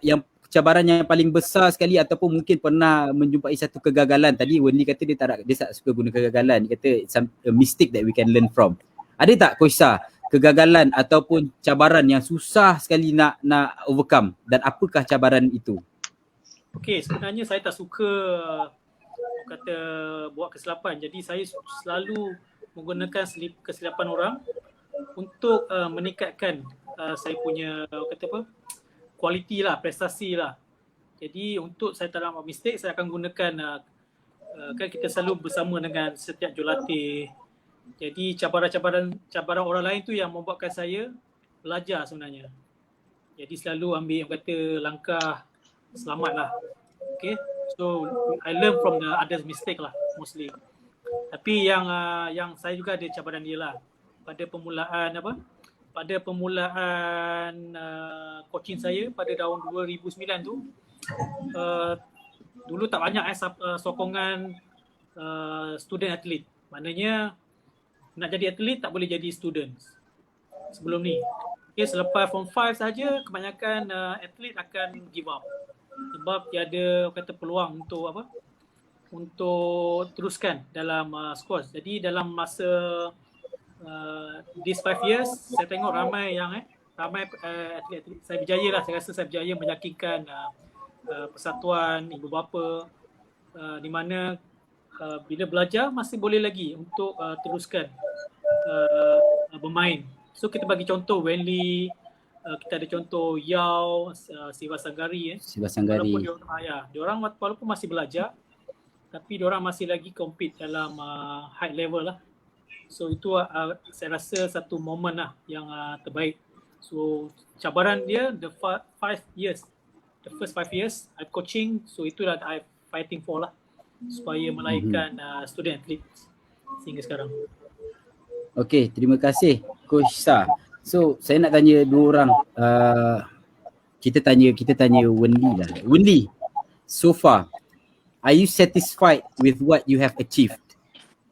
yang cabaran yang paling besar sekali ataupun mungkin pernah menjumpai satu kegagalan. Tadi Wen Li kata dia tak suka guna kegagalan. Dia kata it's a mistake that we can learn from. Ada tak Coach Sa kegagalan ataupun cabaran yang susah sekali nak overcome, dan apakah cabaran itu? Okay, sebenarnya saya tak suka kata buat kesilapan. Jadi saya selalu menggunakan kesilapan orang untuk meningkatkan saya punya kualiti lah, prestasi lah. Jadi untuk saya tak nak buat mistake, saya akan gunakan kan kita selalu bersama dengan setiap jurulatih. Jadi cabaran orang lain tu yang membuatkan saya belajar sebenarnya. Jadi selalu ambil langkah selamat lah. Okay. So I learn from the others mistake lah mostly. Tapi yang saya juga ada cabaran dia lah. Pada permulaan coaching saya pada tahun 2009 tu, dulu tak banyak sokongan student atlet. Maknanya nak jadi atlet tak boleh jadi student sebelum ni. Okay, selepas form 5 saja kebanyakan atlet akan give up. Sebab tiada peluang untuk teruskan dalam squash. Jadi dalam masa these 5 years saya tengok ramai atlet-atlet. Saya berjaya lah, saya rasa saya berjaya meyakinkan persatuan ibu bapa di mana bila belajar masih boleh lagi untuk teruskan bermain. So kita bagi contoh Wen Li, kita ada contoh Yao, Siva Sanggari. Walaupun diorang walaupun masih belajar, tapi diorang masih lagi compete dalam high level lah. So itu saya rasa satu momen lah yang terbaik. So cabaran dia the first 5 years I coaching, so itulah I fighting for lah supaya melahirkan student athlete sehingga sekarang. Okay, terima kasih Coach Sa. So saya nak tanya dua orang. Kita tanya Wen Li lah. Wen Li, so far are you satisfied with what you have achieved?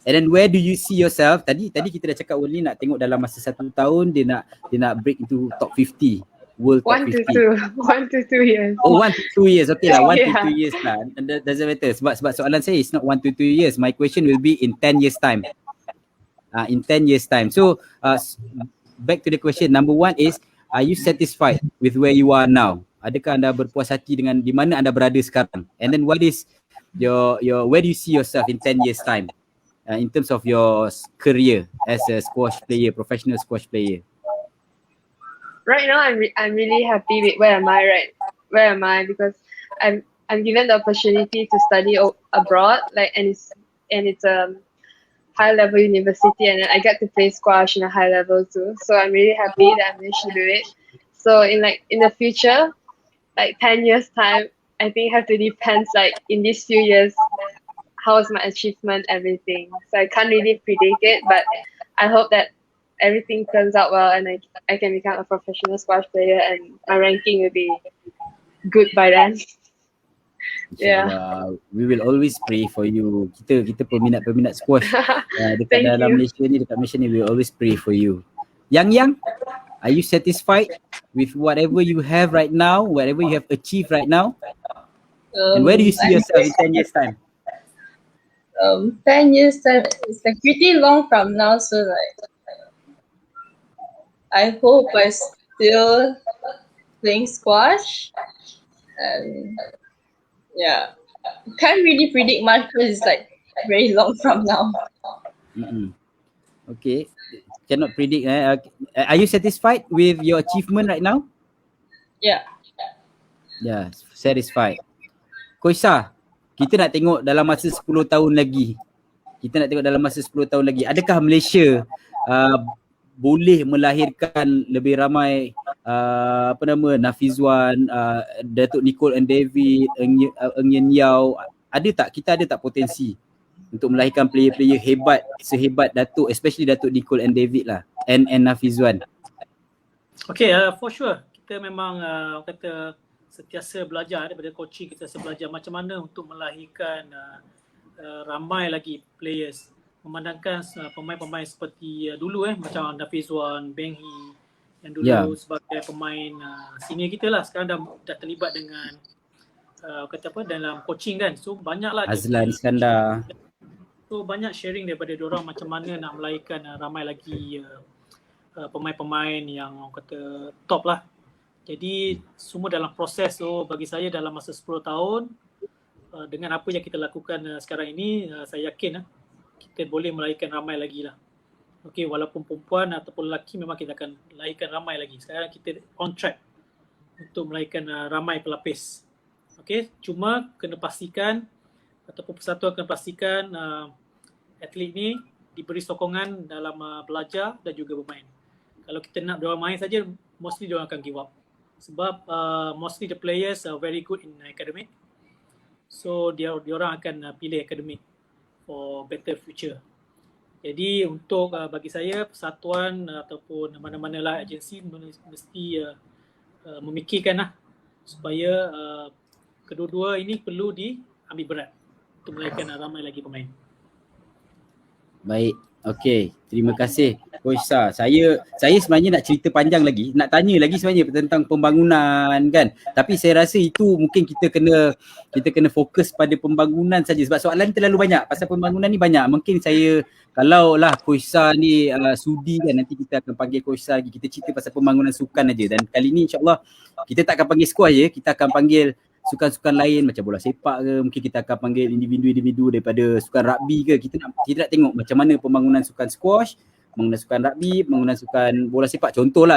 And then where do you see yourself? Tadi kita dah cakap Wen Li nak tengok dalam masa 1 tahun dia nak break into top 50, world top 50. 1 to 2 years. Oh, 1 to 2 years. Okay lah, 1 to Yeah. 2 years lah. That doesn't matter. Sebab soalan saya is not 1 to 2 years. My question will be in 10 years time. In 10 years time. So back to the question. Number 1 is, are you satisfied with where you are now? Adakah anda berpuas hati dengan di mana anda berada sekarang? And then what is your where do you see yourself in 10 years time? In terms of your career as a squash player, professional squash player. Right now, I'm really happy with where am I because I'm given the opportunity to study abroad, and it's a high level university, and I get to play squash in a high level too. So I'm really happy that I managed to do it. So in the future, 10 years time, I think have to depends in these few years, how is my achievement, everything. So I can't really predict it, but I hope that everything turns out well and I can become a professional squash player and my ranking will be good by then. InsyaAllah, we will always pray for you. Kita peminat squash dekat dalam Malaysia ni, we will always pray for you. Yang, are you satisfied with whatever you have right now, whatever you have achieved right now? And where do you see yourself in 10 years time? 10 years time is pretty long from now, so I hope I still playing squash, and can't really predict much because it's very long from now. Okay, cannot predict. Are you satisfied with your achievement right now? Yeah. Yeah, satisfied. Coach Sa, kita nak tengok dalam masa 10 tahun lagi. Adakah Malaysia boleh melahirkan lebih ramai Nafizwan, Datuk Nicole and David, Eng Yen Yao? Kita ada tak potensi untuk melahirkan player-player hebat sehebat Datuk, especially Datuk Nicole and David lah, and Nafizwan? Okay, for sure. Kita memang sentiasa belajar daripada coaching, kita sentiasa belajar macam mana untuk melahirkan ramai lagi players. Memandangkan pemain-pemain seperti dulu macam Nafizwan, Beng Hee yang dulu sebagai pemain senior kita lah, sekarang dah terlibat dengan dalam coaching kan. So banyaklah Azlan Iskandar. So banyak sharing daripada diorang macam mana nak melahirkan ramai lagi pemain-pemain yang top lah. Jadi semua dalam proses. So bagi saya dalam masa 10 tahun dengan apa yang kita lakukan sekarang ini, saya yakin kita boleh melahirkan ramai lagi lah. Okay, walaupun perempuan ataupun lelaki memang kita akan lahirkan ramai lagi. Sekarang kita on track untuk melahirkan ramai pelapis. Okay, cuma kena pastikan ataupun persatuan kena pastikan atlet ni diberi sokongan dalam belajar dan juga bermain. Kalau kita nak diorang main saja, mostly diorang akan give up. Sebab mostly the players are very good in academic. So diorang akan pilih akademik for better future. Jadi untuk bagi saya persatuan ataupun mana-mana lah agensi mesti memikirkan lah supaya kedua-dua ini perlu diambil berat untuk melahirkan ramai lagi pemain. Baik. Okey, terima kasih Coach Sa. Saya sebenarnya nak cerita panjang lagi, nak tanya lagi sebenarnya tentang pembangunan kan. Tapi saya rasa itu mungkin kita kena fokus pada pembangunan saja sebab soalan terlalu banyak. Pasal pembangunan ni banyak. Mungkin saya kalau lah Coach Sa ni sudi kan, nanti kita akan panggil Coach Sa lagi. Kita cerita pasal pembangunan sukan aja, dan kali ni insya-Allah kita tak akan panggil squash je, kita akan panggil sukan-sukan lain macam bola sepak ke, mungkin kita akan panggil individu-individu daripada sukan rugby ke. Kita nak tengok macam mana pembangunan sukan squash, pembangunan sukan rugby, pembangunan sukan bola sepak, contoh.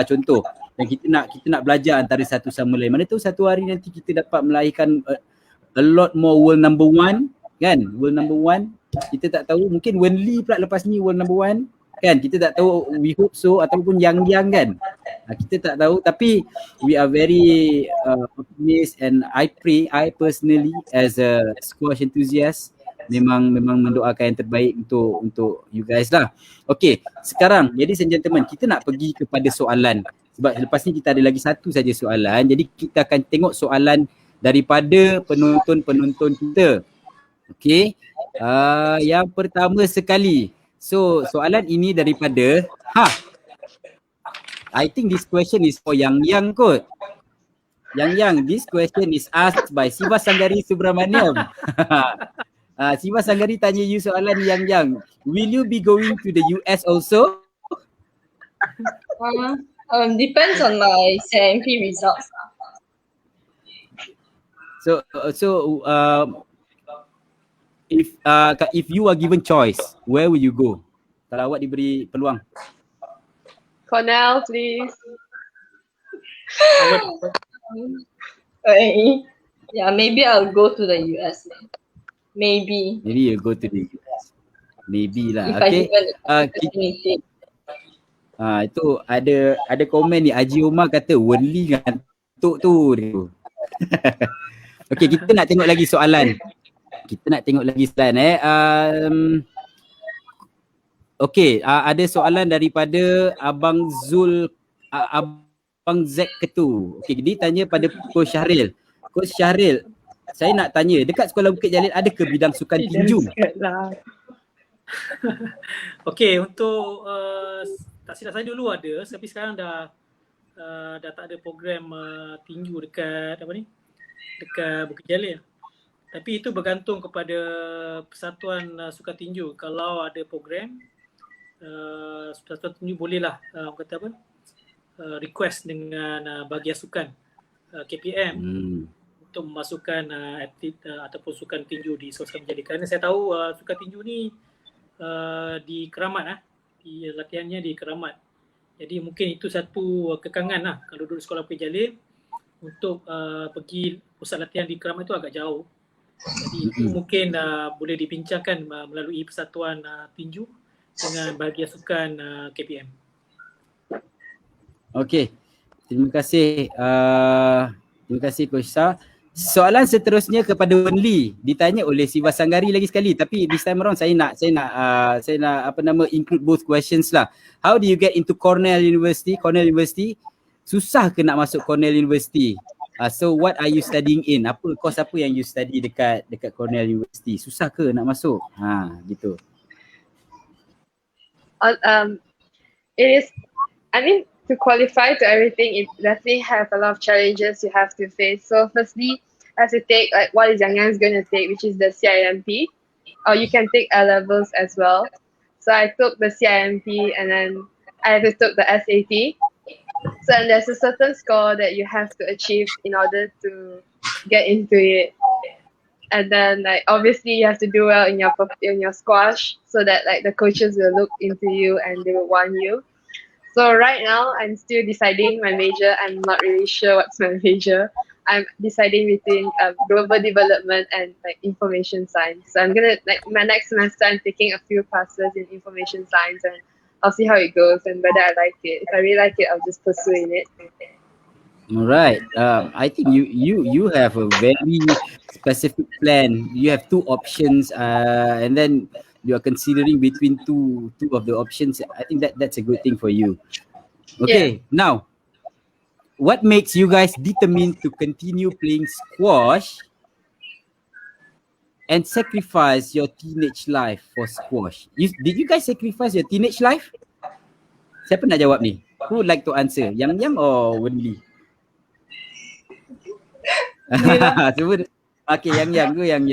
Dan kita nak belajar antara satu sama lain. Mana tahu satu hari nanti kita dapat melahirkan a lot more world number one kan, world number one. Kita tak tahu, mungkin Wen Li pula lepas ni world number one kan, kita tak tahu, we hope so, ataupun yang kan. Kita tak tahu, tapi we are very optimistic, and I personally as a squash enthusiast memang mendoakan yang terbaik untuk you guys lah. Okay, sekarang ladies and gentlemen, kita nak pergi kepada soalan sebab lepas ni kita ada lagi satu saja soalan. Jadi kita akan tengok soalan daripada penonton kita. Okay, yang pertama sekali. So soalan ini daripada I think this question is for Yang kot. Yang, this question is asked by Siva Sanggari Subramaniam. Siva Sanggari tanya you soalan Yang. Will you be going to the US also? Depends on my CMP results. So if you are given choice, where will you go? Kalau awak diberi peluang. Cornell, please. Yeah, maybe I'll go to the US. Maybe you'll go to the US. Maybe lah. If Okay. I given Itu ada komen ni, Haji Omar kata Wen Li ngantuk tu. Okay, kita nak tengok lagi soalan. Okay, ada soalan daripada Abang Zack Ketu. Okay, dia tanya pada Coach Shahril. Coach Shahril, saya nak tanya, dekat Sekolah Bukit Jalil ada ke bidang sukan tinju? Okay, untuk tak silap saya dulu ada, tapi sekarang dah tak ada program tinju dekat dekat Bukit Jalil. Tapi itu bergantung kepada Persatuan Sukan Tinju. Kalau ada program, Persatuan Tinju bolehlah request dengan bahagian sukan KPM untuk memasukkan atlet ataupun sukan tinju di Sekolah Sukan Bukit Jalil. Kerana saya tahu sukan tinju ni di Keramat, latihannya di Keramat. Jadi mungkin itu satu kekangan lah kalau duduk Sekolah Bukit Jalil untuk pergi pusat latihan di Keramat itu agak jauh. Jadi itu mungkin boleh dibincangkan melalui Persatuan Tinju dengan bahagian sukan KPM. Okey. Terima kasih Coach Sa. Soalan seterusnya kepada Wen Li, ditanya oleh Siva Sanggari lagi sekali, tapi this time around saya nak include both questions lah. How do you get into Cornwell University? Susah ke nak masuk Cornwell University? So what are you studying in? Course apa yang you study dekat Cornwell University? Susah ke nak masuk? Gitu. It is, to qualify to everything, it definitely have a lot of challenges you have to face. So firstly, I have to take what is Yang is going to take, which is the CIMP. Or you can take A-levels as well. So I took the CIMP and then I have to take the SAT. So and there's a certain score that you have to achieve in order to get into it. And then obviously you have to do well in your squash so that the coaches will look into you and they will want you. So right now I'm still deciding my major. I'm not really sure what's my major. I'm deciding between global development and information science. So I'm gonna my next semester I'm taking a few classes in information science and I'll see how it goes and whether I like it. If I really like it, I'll just pursue in it. Alright. I think you have a very specific plan. You have two options, and then you are considering between two of the options. I think that's a good thing for you. Okay. Now, what makes you guys determined to continue playing squash and sacrifice your teenage life for squash? Did you guys sacrifice your teenage life? Siapa nak jawab ni? Who would like to answer? Yang or Wen Li? Cuba. Okay, yang ke yang.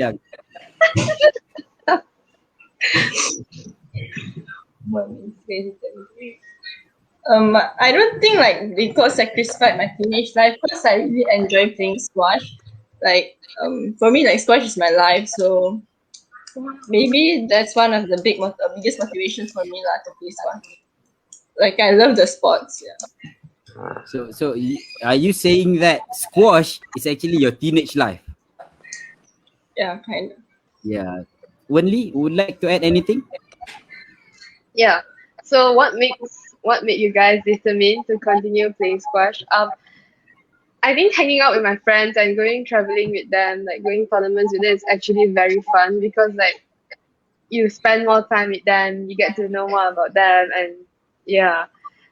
I don't think like because sacrificed my teenage life because I really enjoy playing squash. Like for me, like squash is my life, so maybe that's one of the biggest motivations for me to play squash. Like I love the sports. Yeah. So are you saying that squash is actually your teenage life? Yeah, kind of. Yeah. Wen Li, would like to add anything? Yeah. So what made you guys determined to continue playing squash? I think hanging out with my friends and going traveling with them, like going tournaments with them, is actually very fun because like you spend more time with them, you get to know more about them, and yeah.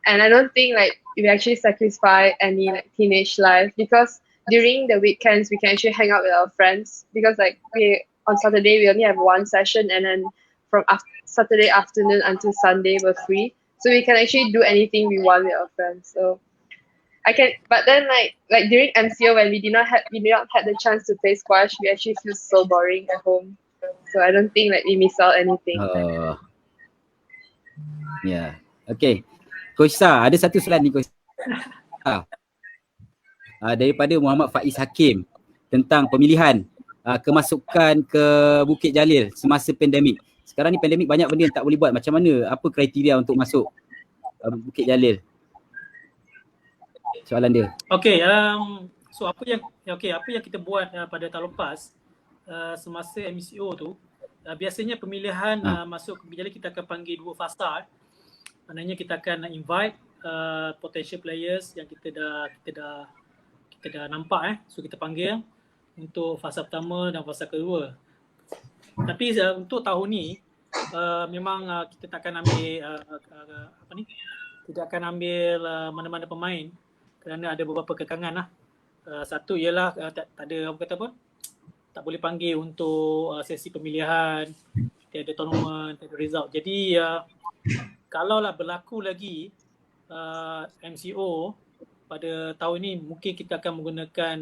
And I don't think like we actually sacrifice any like teenage life because during the weekends we can actually hang out with our friends because like on Saturday we only have one session, and then from Saturday afternoon until Sunday we're free, so we can actually do anything we want with our friends. So but then like during MCO when we did not have the chance to play squash, we actually feel so boring at home. So I don't think like we miss out anything. Yeah. Okay. Coach Sa, ada satu soalan ni Coach Sa. Daripada Muhammad Faiz Hakim tentang pemilihan kemasukan ke Bukit Jalil semasa pandemik. Sekarang ni pandemik banyak benda yang tak boleh buat. Macam mana? Apa kriteria untuk masuk Bukit Jalil? Soalan dia. Okay, so apa yang kita buat pada tahun lepas semasa MCO tu, biasanya pemilihan masuk ke Bukit Jalil kita akan panggil dua fasa. Maknanya kita akan invite potential players yang kita dah nampak so kita panggil untuk fasa pertama dan fasa kedua. Tapi untuk tahun ni memang kita tak akan ambil tidak akan ambil mana-mana pemain kerana ada beberapa kekangan lah. Satu ialah tak ada tak boleh panggil untuk sesi pemilihan, tiada tournament, tiada result. Jadi kalaulah berlaku lagi MCO pada tahun ni, mungkin kita akan menggunakan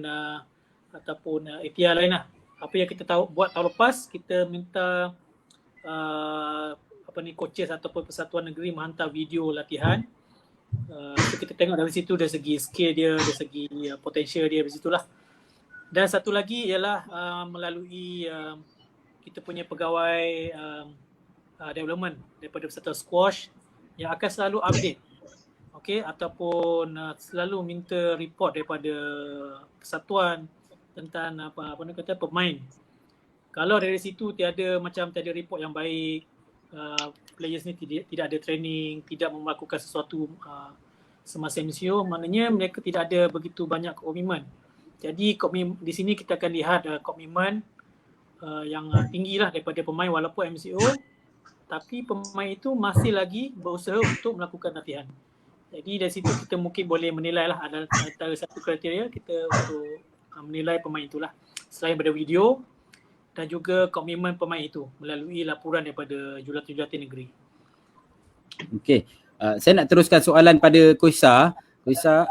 ataupun ikhtiar lain lah. Apa yang kita buat tahun lepas, kita minta coaches ataupun persatuan negeri menghantar video latihan. So kita tengok dari situ dari segi skill dia, dari segi potential dia, dari situlah. Dan satu lagi ialah melalui kita punya pegawai development daripada persatuan squash yang akan selalu update, ataupun selalu minta report daripada persatuan tentang pemain. Kalau dari situ tiada report yang baik, players ni tidak ada training, tidak melakukan sesuatu semasa MCO, maknanya mereka tidak ada begitu banyak komitmen. Jadi di sini kita akan lihat komitmen yang tinggi lah daripada pemain walaupun MCO, tapi pemain itu masih lagi berusaha untuk melakukan latihan. Jadi dari situ kita mungkin boleh menilai lah, antara satu kriteria kita untuk menilai pemain itulah. Selain daripada video dan juga komitmen pemain itu melalui laporan daripada jurulatih negeri. Okay. Saya nak teruskan soalan pada Coach Sa. Coach Sa,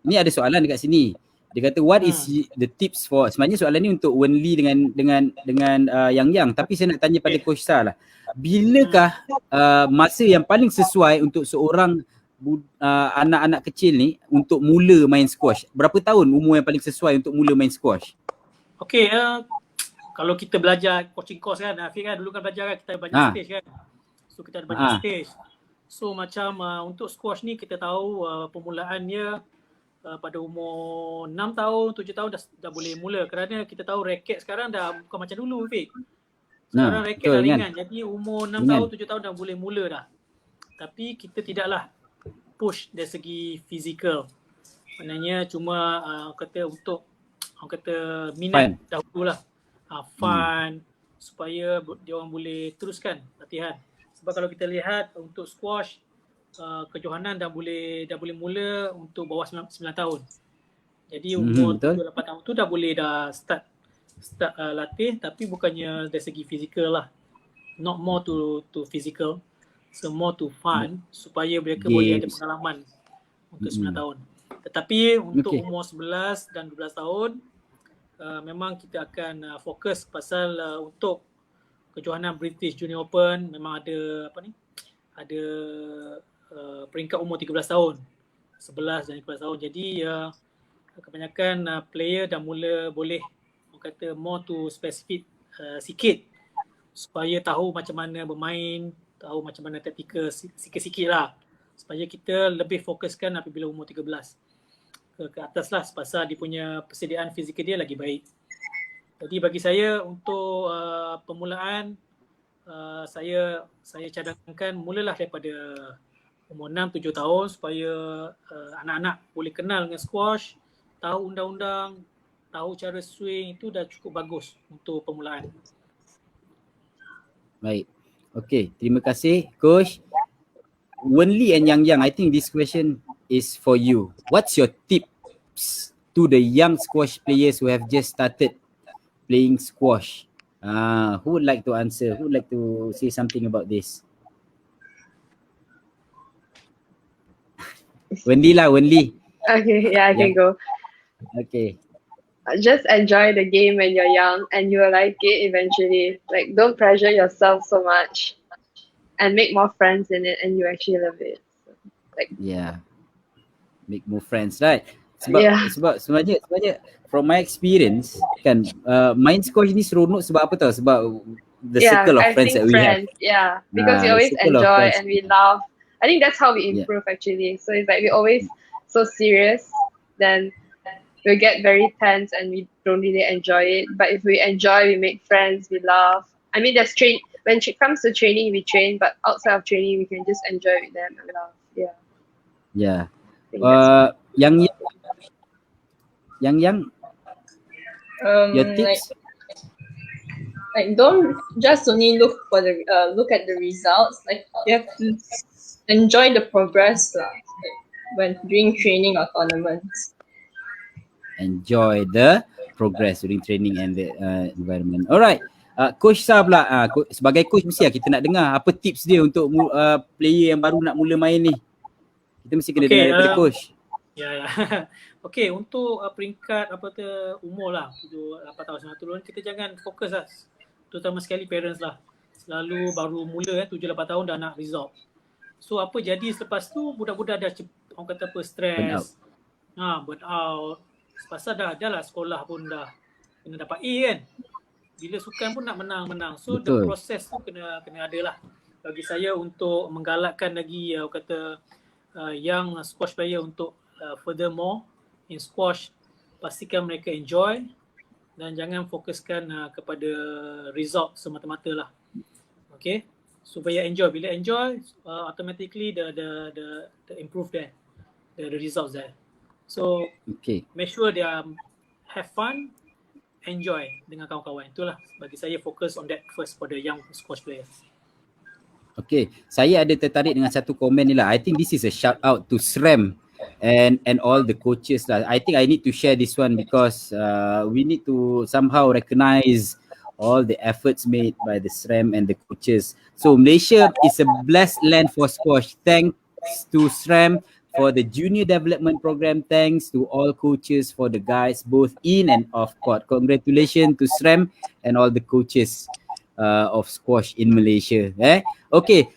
ni ada soalan dekat sini. Dia kata what is the tips for, sebenarnya soalan ni untuk Wen Li dengan Yang, tapi saya nak tanya pada Coach Sa lah. Bilakah masa yang paling sesuai untuk seorang anak-anak kecil ni untuk mula main squash? Berapa tahun umur yang paling sesuai untuk mula main squash? Okay, kalau kita belajar coaching course kan, Afiq kan dulu kan belajar kan, kita ada banyak stage kan. So kita ada banyak stage. So macam untuk squash ni kita tahu permulaannya pada umur 6 tahun, 7 tahun dah boleh mula, kerana kita tahu raket sekarang dah bukan macam dulu Afiq. Sekarang raket dah ringan. Jadi umur 6 tahun, 7 tahun dah boleh mula dah. Tapi kita tidaklah push dari segi fizikal. Maknanya cuma kata untuk orang kata minat dahululah. Fun supaya dia orang boleh teruskan latihan. Sebab kalau kita lihat untuk squash kejohanan dah boleh mula untuk bawah 9 tahun. Jadi umur 7-8 tahun tu dah boleh start latih, tapi bukannya dari segi fizikal lah. Not more to physical, so more to fun supaya mereka boleh ada pengalaman untuk 9 tahun. Tetapi untuk umur 11 dan 12 tahun memang kita akan fokus pasal untuk kejohanan British Junior Open memang ada ada peringkat umur 13 tahun, 11 dan 12 tahun. Jadi kebanyakan player dah mula boleh orang kata more to specific sikit supaya tahu macam mana bermain, tahu macam mana taktikal sikit-sikit lah, supaya kita lebih fokuskan apabila umur 13 ke atas lah, pasal dia punya persediaan fizikal dia lagi baik. Jadi bagi saya untuk permulaan saya cadangkan mulalah daripada umur 6-7 tahun supaya anak-anak boleh kenal dengan squash, tahu undang-undang, tahu cara swing, itu dah cukup bagus untuk permulaan. Baik. Okay, terima kasih Coach. Wen Li and Yang, I think this question is for you. What's your tips to the young squash players who have just started playing squash? Who would like to answer? Who would like to say something about this? Wen Li lah, Wen Li. Okay, yeah, I can go. Okay. Just enjoy the game when you're young and you will like it eventually. Like, don't pressure yourself so much and make more friends in it and you actually love it. Yeah. Make more friends, right? Sebab sebenarnya from my experience kan, main squash ni seronok sebab apa tau? Sebab the circle of friends that we have. Yeah, because we always enjoy and we laugh. I think that's how we improve actually. So it's like we're always so serious, then we get very tense and we don't really enjoy it. But if we enjoy, we make friends, we laugh. I mean, when it comes to training, we train, but outside of training, we can just enjoy with them and laugh. Yeah. Yeah. Yang your tips? Like don't just only look at the results. Like you have to enjoy the progress when doing training or tournaments. Enjoy the progress during training and the environment. Alright, Coach Sa pula, sebagai coach mesti kita nak dengar apa tips dia untuk player yang baru nak mula main ni. Kita mesti kena dengar daripada coach. Ya. Okay, untuk peringkat umur lah 7-8 tahun 9 tahun, kita jangan fokus lah, terutama sekali parents lah, selalu baru mula 7-8 tahun dah nak result. So apa jadi selepas tu budak-budak dah orang kata stress, burn out. Pasal dah lah sekolah pun dah kena dapat A kan. Bila sukan pun nak menang. So the process tu kena ada lah. Bagi saya untuk menggalakkan lagi young squash player untuk furthermore in squash, pastikan mereka enjoy dan jangan fokuskan kepada result semata-mata lah. Okay, supaya enjoy. Bila enjoy, automatically the improve there, the results there. So make sure they have fun, enjoy dengan kawan-kawan. Itulah bagi saya fokus on that first for the young squash players. Okay, saya ada tertarik dengan satu komen ni lah. I think this is a shout out to SRAM and all the coaches lah. I think I need to share this one because we need to somehow recognize all the efforts made by the SRAM and the coaches. So Malaysia is a blessed land for squash. Thanks to SRAM for the junior development program. Thanks to all coaches for the guys both in and off court. Congratulations to SRAM and all the coaches of squash in Malaysia. Okay,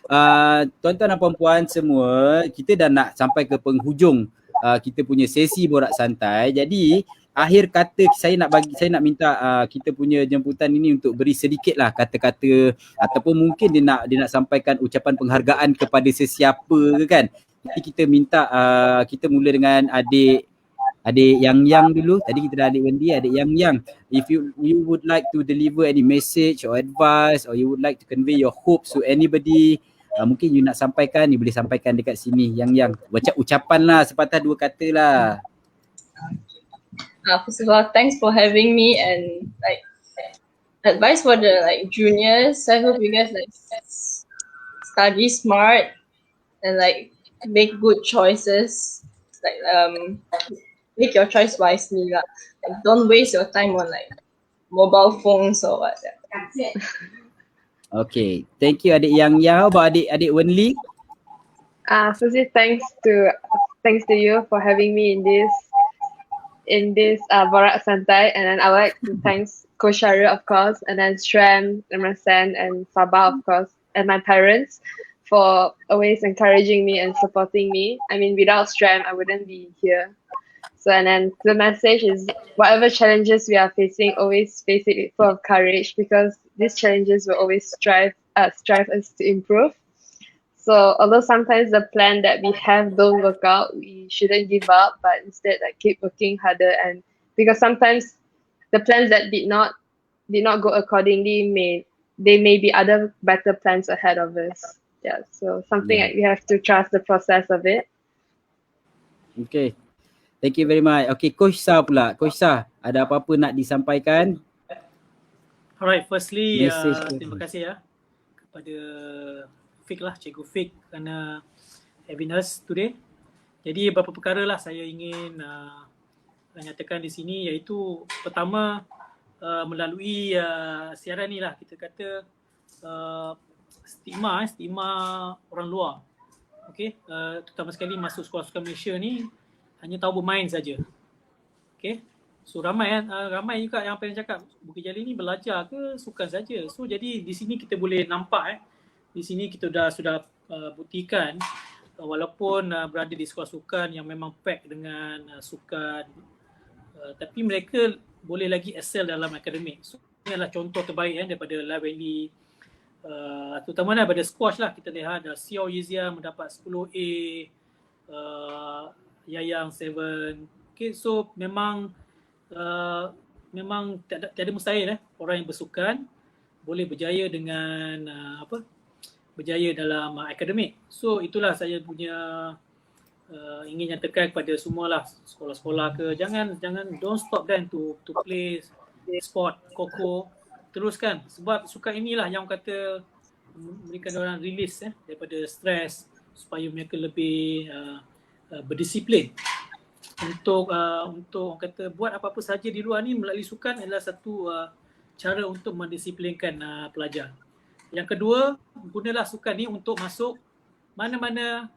tuan-tuan dan puan-puan semua, kita dah nak sampai ke penghujung kita punya sesi Borak Santai. Jadi akhir kata saya nak minta kita punya jemputan ini untuk beri sedikitlah kata-kata ataupun mungkin dia nak sampaikan ucapan penghargaan kepada sesiapa kan. Jadi kita minta kita mula dengan adik Yang dulu. Tadi kita dah adik Wen Li, adik Yang. If you would like to deliver any message or advice or you would like to convey your hopes to anybody, mungkin you nak sampaikan, you boleh sampaikan dekat sini Yang. Baca ucapan lah, sepatah dua kata lah. First of all, thanks for having me, and like advice for the like juniors. I hope you guys like study smart and like make good choices. Like make your choice wisely lah. Like, don't waste your time on like mobile phones or what. Okay, thank you adik Yang. How about adik Wen Li? Firstly, thanks to you for having me in this Borak Santai, and then I would like to thank Coach Shahril, of course, and then Shram, Emerson, and Sabah, of course, and my parents for always encouraging me and supporting me. I mean, without Shram, I wouldn't be here. So, and then the message is, whatever challenges we are facing, always face it full of courage, because these challenges will always strive us to improve. So although sometimes the plan that we have don't work out, we shouldn't give up, but instead like keep working harder. And because sometimes the plans that did not go accordingly may be other better plans ahead of us. Yeah. So something like we have to trust the process of it. Okay. Thank you very much. Okay, Coach Sa pula. Coach Sa, ada apa-apa nak disampaikan? Alright, firstly Message terima kasih ya kepada Fik lah, Cikgu Fik kerana having us today. Jadi beberapa perkara lah saya ingin nyatakan di sini, iaitu pertama melalui siaran ni lah kita kata stigma orang luar. Okay, terutama sekali masuk Sekolah Sukan Malaysia ni hanya tahu bermain saja. Okay, so ramai juga yang pengen cakap Bukit Jalil ni belajar ke sukan saja. So jadi di sini kita boleh nampak di sini kita sudah buktikan walaupun berada di sekolah sukan yang memang pack dengan sukan, tapi mereka boleh lagi excel dalam akademik. So ini adalah contoh terbaik daripada Lai Wen Li, terutama daripada squash lah. Kita lihat Xiao Yizia mendapat 10A, Yayang 7. Okay, so memang tiada mustahil orang yang bersukan boleh berjaya dengan berjaya dalam akademik. So itulah saya punya ingin nyatakan kepada semualah sekolah-sekolah ke, jangan don't stop them to play sport, koko, teruskan, sebab sukan inilah yang kata memberikan orang release daripada stres supaya mereka lebih berdisiplin untuk orang kata buat apa-apa saja di luar ni. Melalui sukan adalah satu cara untuk mendisiplinkan pelajar. Yang kedua, gunalah sukan ni untuk masuk mana-mana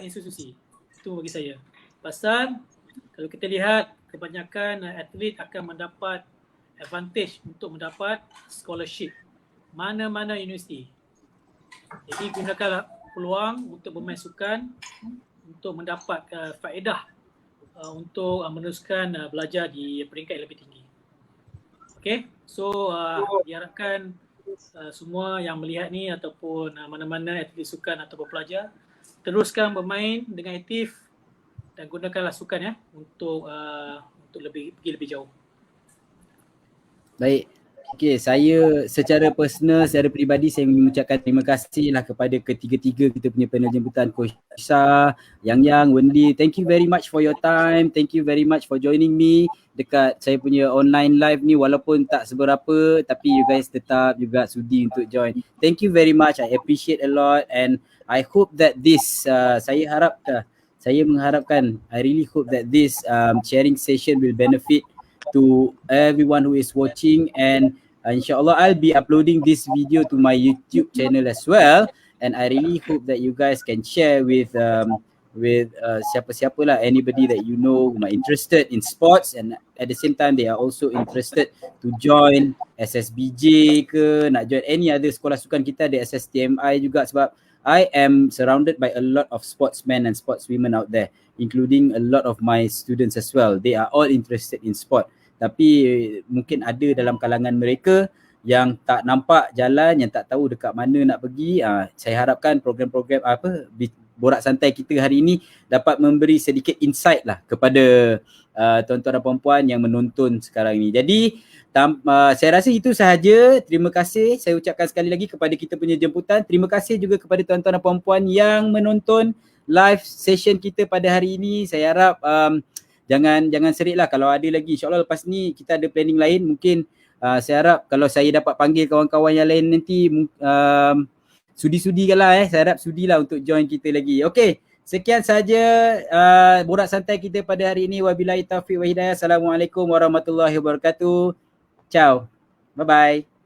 institusi. Itu bagi saya. Pasal kalau kita lihat kebanyakan atlet akan mendapat advantage untuk mendapat scholarship mana-mana universiti. Jadi gunakanlah peluang untuk bermain sukan untuk mendapat faedah untuk meneruskan belajar di peringkat yang lebih tinggi. Okay, so diharapkan semua yang melihat ni ataupun mana-mana atlet sukan atau pelajar teruskan bermain dengan aktif dan gunakanlah sukan untuk pergi lebih jauh. Baik. Okay, saya secara personal, secara peribadi saya mengucapkan terima kasih lah kepada ketiga-tiga kita punya panel jemputan, Coach Sa, Yang, Wen Li. Thank you very much for your time. Thank you very much for joining me dekat saya punya online live ni, walaupun tak seberapa tapi you guys tetap juga sudi untuk join. Thank you very much. I appreciate a lot and I hope that this saya mengharapkan, I really hope that this sharing session will benefit to everyone who is watching, and insyaAllah I'll be uploading this video to my YouTube channel as well, and I really hope that you guys can share with siapa-siapa lah, anybody that you know who are interested in sports and at the same time they are also interested to join SSBJ ke, nak join any other sekolah sukan. Kita ada SSTMI juga, sebab I am surrounded by a lot of sportsmen and sportswomen out there, including a lot of my students as well. They are all interested in sport. Tapi mungkin ada dalam kalangan mereka yang tak nampak jalan, yang tak tahu dekat mana nak pergi. Saya harapkan program-program Borak Santai kita hari ini dapat memberi sedikit insight lah kepada tuan-tuan dan puan-puan yang menonton sekarang ini. Jadi saya rasa itu sahaja. Terima kasih saya ucapkan sekali lagi kepada kita punya jemputan. Terima kasih juga kepada tuan-tuan dan puan-puan yang menonton live session kita pada hari ini. Saya harap jangan serit lah. Kalau ada lagi, insyaAllah lepas ni kita ada planning lain. Mungkin saya harap kalau saya dapat panggil kawan-kawan yang lain nanti, sudi-sudikan lah saya harap sudilah untuk join kita lagi. Okay, sekian saja borak santai kita pada hari ini. Wabillahi taufiq wa hidayah. Assalamualaikum warahmatullahi wabarakatuh. Ciao. Bye-bye.